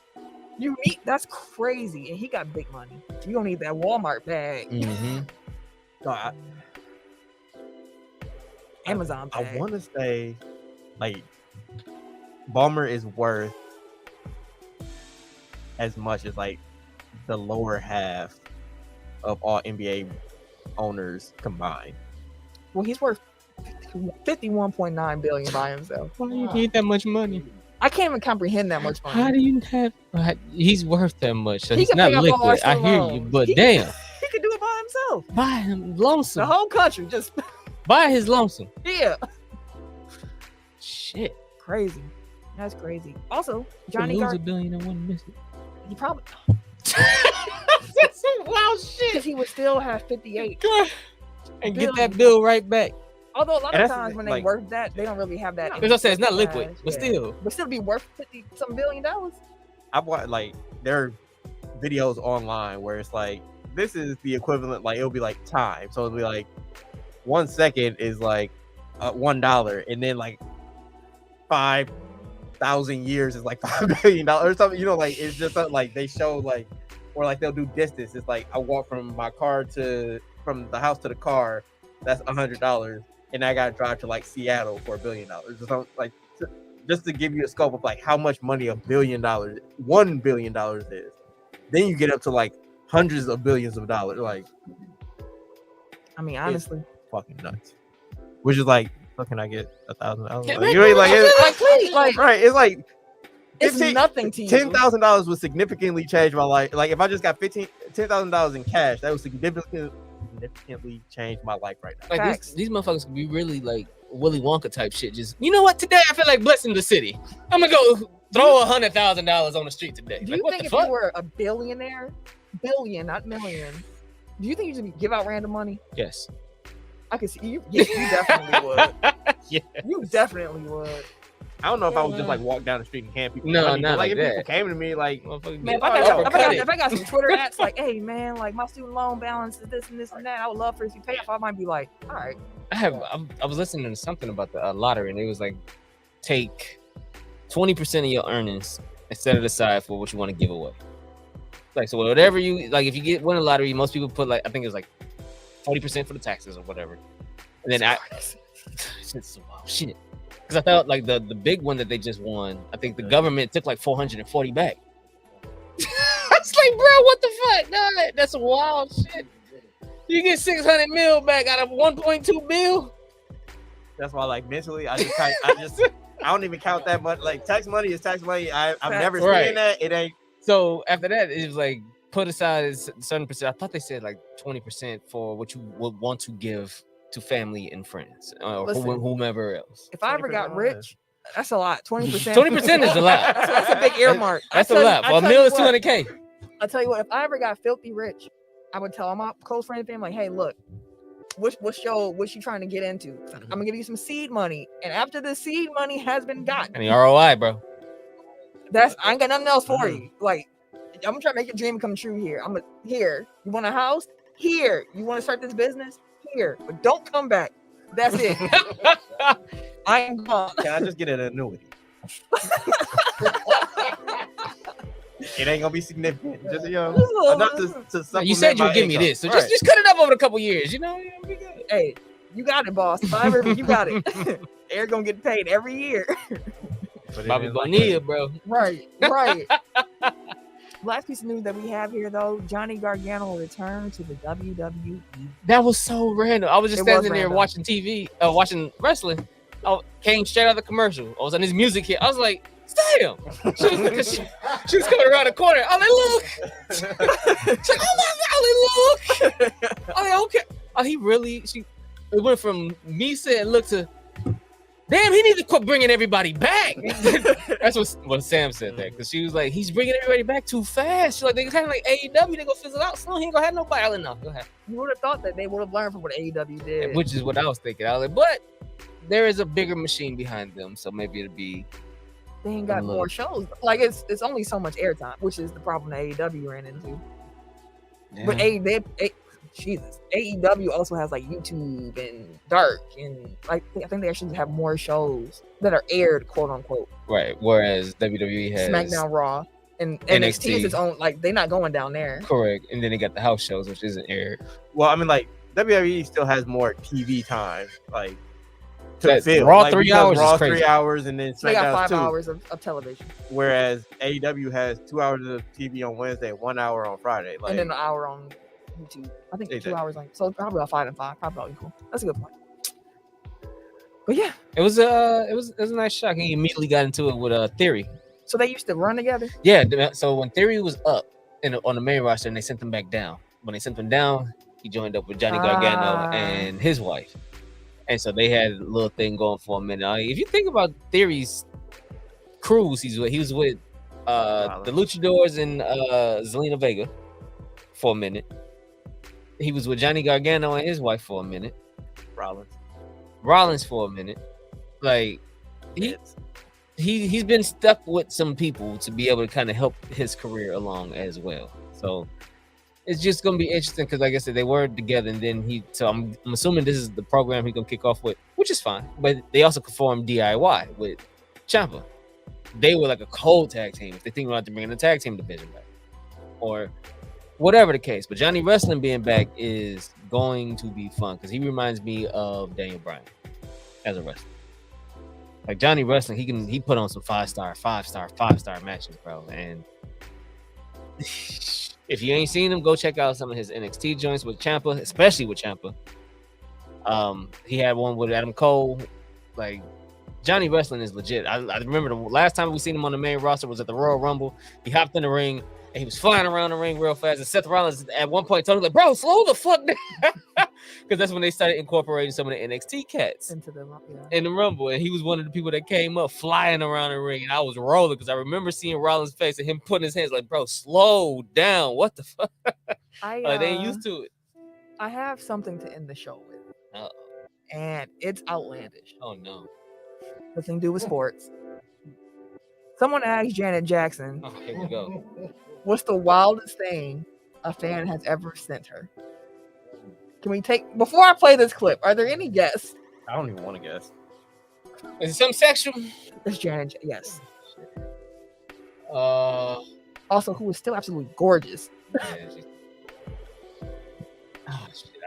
You need that's crazy, and he got big money. You don't need that Walmart bag, Mm-hmm. No, Amazon I bag. want to say like Ballmer is worth as much as like the lower half of all NBA owners combined. Well, he's worth 51.9 billion by himself. Why do you need that much money? I can't even comprehend that much money. How do you have? He's worth that much. So He he's can not pay off all our liquid. I student hear you, loans. but He- damn, He could do it by himself. buy him The lonesome. whole country just Buy his lonesome. yeah. Shit. Crazy. That's crazy. Also, Johnny Johnny lose Gar, a billion and one miss it. he probably That's some wild shit. because he would still have 58. And get that bill right back. Although a lot And of that's the times thing, when like- they worth that, they don't really have that. As I said, it's not liquid, cash, but yeah. still. But still be worth 50 some billion dollars. I bought like there are videos online where it's like this is the equivalent, like it'll be like time, so it'll be like 1 second is like $1, and then like 5,000 years is like $5 billion or something. You know, like it's just something like they show like, or like they'll do distance. It's like I walk from the house to the car, that's $100, and I gotta drive to like Seattle for $1 billion or something like. Just to give you a scope of like how much money $1 billion, $1 billion is. Then you get up to like hundreds of billions of dollars, like I mean, honestly, fucking nuts. Which is like, fucking, I get $1,000. Yeah, Like, man, you know, like, like right? It's like it's 15 nothing to you. $10,000 would significantly change my life. Like if I just got $10,000 in cash, that would significantly change my life right now. Like Facts. these motherfuckers could be really like Willy Wonka type shit. Just, you know what? Today I feel like blessing the city. I'm gonna go throw $100,000 on the street today. Do Like, you what think the if fuck? you were a billionaire, billion, not million, do you think you should give out random money? Yes. I can see you. Yeah, you definitely would. Yeah. You definitely would. I don't know if I would just like walk down the street and hand people No, money, but, not like like if people that. came to me like, Motherfucker, Man, if get- I got, uppercut it. if I got some Twitter ads like, hey man, like my student loan balance is this and this and that, I would love for it to be paid off. I might be like, all right, I was listening to something about the lottery, and it was like, take 20% of your earnings and set it aside for what you want to give away. Like, so whatever you like, if you win a lottery, most people put like, I think it was like 40% for the taxes or whatever. And then it's wild shit. Because I thought like the big one that they just won, I think the government took like 440 back. It's like, bro, what the fuck? No, that's wild shit. You get 600 mil back out of 1.2 bill. that's why like mentally I don't even count that much. Like tax money is tax money. I've never Right. seen that. It ain't. So after that, it was like put aside a certain percent. I thought they said like 20% for what you would want to give to family and friends or Listen. whomever else. if I ever got 20%. rich, that's a lot. 20%. 20% is a lot. That's a big earmark. That's a I tell you- lot. I For a tell meal you is what, 200K. I tell you what, if I ever got filthy rich, I would tell all my close friends and family, like, hey, look, what you trying to get into? I'm gonna give you some seed money, and after the seed money has been gotten, And the ROI, bro. I ain't got nothing else for you. Like, I'm trying to make your dream come true here. Here. You want a house? Here. You want to start this business? Here. But don't come back. That's it. I ain't gone. Can I just get an annuity? It ain't gonna be significant. Just enough to supplement You said you my would give me income. this, so Right. just cut it up over a couple years. You know, you'll be good. Hey, you got it, boss. If I ever, you got it. They're gonna get paid every year. But it Bobby is like Bonilla, that. bro. Right. Last piece of news that we have here, though, Johnny Gargano returned to the WWE. That was so random. I was just It was standing there random. watching TV, watching wrestling. I came straight out of the commercial. I was on his music hit. I was like, "Damn!" She was coming around the corner. I was like, "Look!" She's like, "Oh my God, look!" I was like, "Okay." Oh, he really? It went from me saying "look" to damn, he needs to quit bringing everybody back. That's what Sam said that, because she was like, he's bringing everybody back too fast. She's like, they kind of like AEW, they gonna fizzle out soon. He ain't gonna have nobody. I was like, no, go ahead. You would have thought that they would have learned from what AEW did. Which is what I was thinking. I was like, but there is a bigger machine behind them, so maybe it'll be. They ain't got more shows. Like it's only so much airtime, which is the problem that AEW ran into. Yeah. But AEW also has like YouTube and Dark, and like I think they actually have more shows that are aired, quote unquote. Right. Whereas WWE has SmackDown, Raw, and NXT is its own. Like they're not going down there. Correct. And then they got the house shows, which isn't aired. Well, I mean, like WWE still has more TV time, like to That fill. Raw like, 3 hours Raw is crazy. 3 hours, and then They got SmackDown 5 2. hours of television, Whereas AEW has 2 hours of TV on Wednesday, 1 hour on Friday. Like, and then an hour on YouTube. I think 2 Exactly. hours on. So probably about 5 and 5. Probably about equal. That's a good point. But yeah, It was a nice shock. He immediately got into it with Theory. so they used to run together. Yeah. So when Theory was up on the main roster, and they sent him back down. When they sent him down, he joined up with Johnny Gargano and his wife, and so they had a little thing going for a minute. If you think about Theory's cruise, he was with the Luchadors and Zelina Vega for a minute. He was with Johnny Gargano and his wife for a minute. Rollins for a minute. Like he's been stuck with some people to be able to kind of help his career along as well. So it's just gonna be interesting because, like I said, they were together, and then so I'm assuming this is the program he's gonna kick off with, which is fine. But they also performed DIY with Ciampa. They were like a cold tag team. If they think about to bring the tag team division back, or whatever the case. But Johnny Wrestling being back is going to be fun because he reminds me of Daniel Bryan as a wrestler. Like Johnny Wrestling, he put on some 5-star matches, bro. And if you ain't seen him, go check out some of his NXT joints with Ciampa, especially with Ciampa. He had one with Adam Cole. Like Johnny Wrestling is legit. I remember the last time we seen him on the main roster was at the Royal Rumble. He hopped in the ring and he was flying around the ring real fast. And Seth Rollins at one point told him, like, bro, slow the fuck down. Because that's when they started incorporating some of the NXT cats Into the in the Rumble. And he was one of the people that came up flying around the ring. And I was rolling because I remember seeing Rollins' face and him putting his hands like, bro, slow down. What the fuck? They ain't used to it. I have something to end the show with. Uh-oh. And it's outlandish. Oh, no. Nothing to do with sports. Someone asked Janet Jackson, Oh, here we go. what's the wildest thing a fan has ever sent her? Can we before I play this clip, are there any guesses? I don't even want to guess. Is it something sexual? It's Janet, yes. Also, who is still absolutely gorgeous. Oh, shit.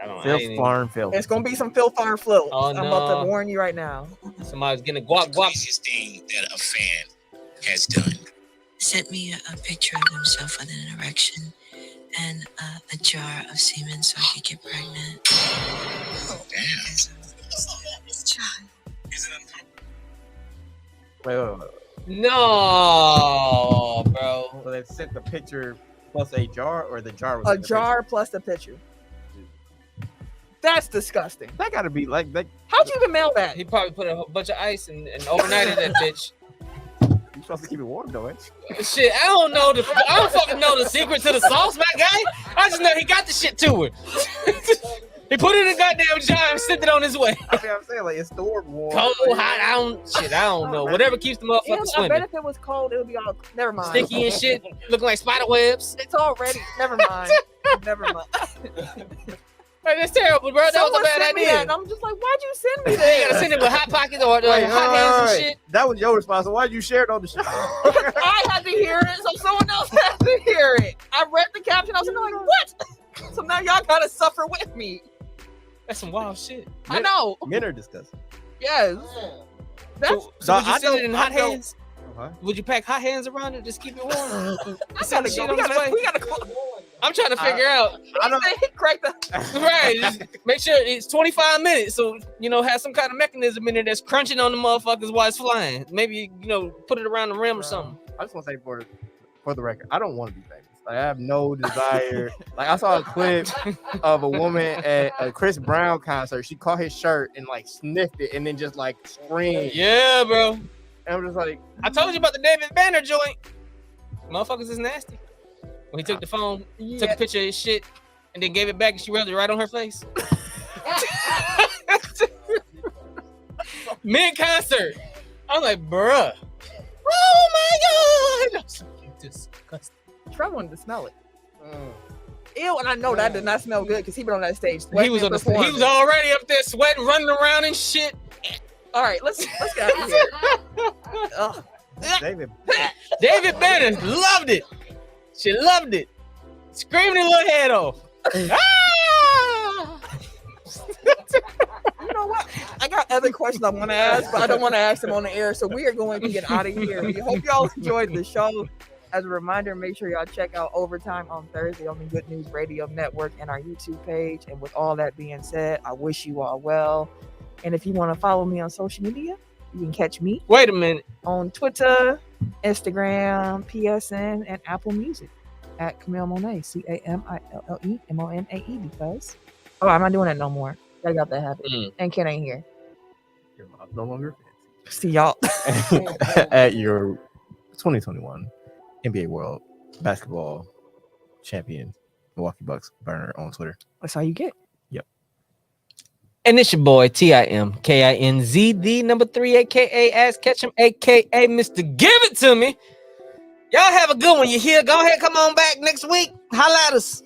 I don't Phil know. Farm, Phil. It's gonna be some Phil Farm flow. Oh, I'm about no. to warn you right now. Somebody's getting a guap. Craziest thing that a fan has done. Sent me a picture of himself with an erection and a jar of semen so I could get pregnant. Oh, damn. His child. Is it uncomfortable? Wait. No, bro. So they sent the picture plus a jar, or the jar was A in the jar plus a picture. That's disgusting. picture? That gotta be like that. How'd you even mail that? He probably put a bunch of ice and overnighted that bitch. You're supposed to keep it warm, though, ain't you? Shit, I don't fucking know the secret to the sauce, my guy. I just know he got the shit to her. He put it in a goddamn jar and sent it on his way. I mean, I'm saying like it's stored warm. Cold, hot, I don't know. Whatever keeps the Yeah, motherfucker I bet swimming. if it was cold, it would be all. Never mind. Sticky and shit, looking like spider webs. It's already. Never mind. Never mind. Like, that's terrible, bro. That was Someone a bad sent me that, idea. and I'm just like, why'd you send me You that? gotta send it with hot pockets or Wait, hot hands and shit. That was your response. So why'd you share it on the show? I had to hear it, so someone else had to hear it. I read the caption. I was like, what? So now y'all gotta suffer with me. That's some wild shit. I know. Men are disgusting. Yes. That's. So would you I send it in don't- hot I don't- hands? Huh? Would you pack hot hands around it? Just keep it warm. I Send gotta the shit go. on its way. We gotta go. I'm trying to figure out. I don't. He cracked the. Right. Just make sure it's 25 minutes. So, have some kind of mechanism in there that's crunching on the motherfuckers while it's flying. Maybe, put it around the rim or something. I just want to say for the record, I don't want to be famous. Like, I have no desire. Like, I saw a clip of a woman at a Chris Brown concert. She caught his shirt and like sniffed it and then just like screamed. Yeah, bro. And I'm just like, I told you about the David Banner joint. Motherfuckers is nasty. When he took the phone, took a picture of his shit, and then gave it back, and she rubbed it right on her face. Mid-concert. I was like, bruh. Oh my God. That's disgusting. Trump wanted to smell it. Ew, and I know that did not smell good because he been on that stage. He was on the stage. He was already up there sweating, running around and shit. All right, let's get out of here. Ugh. David Banner loved it. She loved it. Screaming her little head off. Ah! You know what? I got other questions I want to ask, but I don't want to ask them on the air. So we are going to get out of here. We hope y'all enjoyed the show. As a reminder, make sure y'all check out Overtime on Thursday on the Good News Radio Network and our YouTube page. And with all that being said, I wish you all well. And if you want to follow me on social media, you can catch me. Wait a minute. On Twitter, Instagram, PSN, and Apple Music at Camille Monet, CAMILLEMONAE, because I'm not doing that no more. I got that habit. And Ken ain't here. Your mom's no longer See y'all at your 2021 NBA World Basketball Champion Milwaukee Bucks burner on Twitter. That's all you get. Yep. And it's your boy TIMKINZ, the number 3, aka Ass Ketchum, aka Mr. Give It To Me. Y'all have a good one. You hear? Go ahead, come on back next week. Holla at us.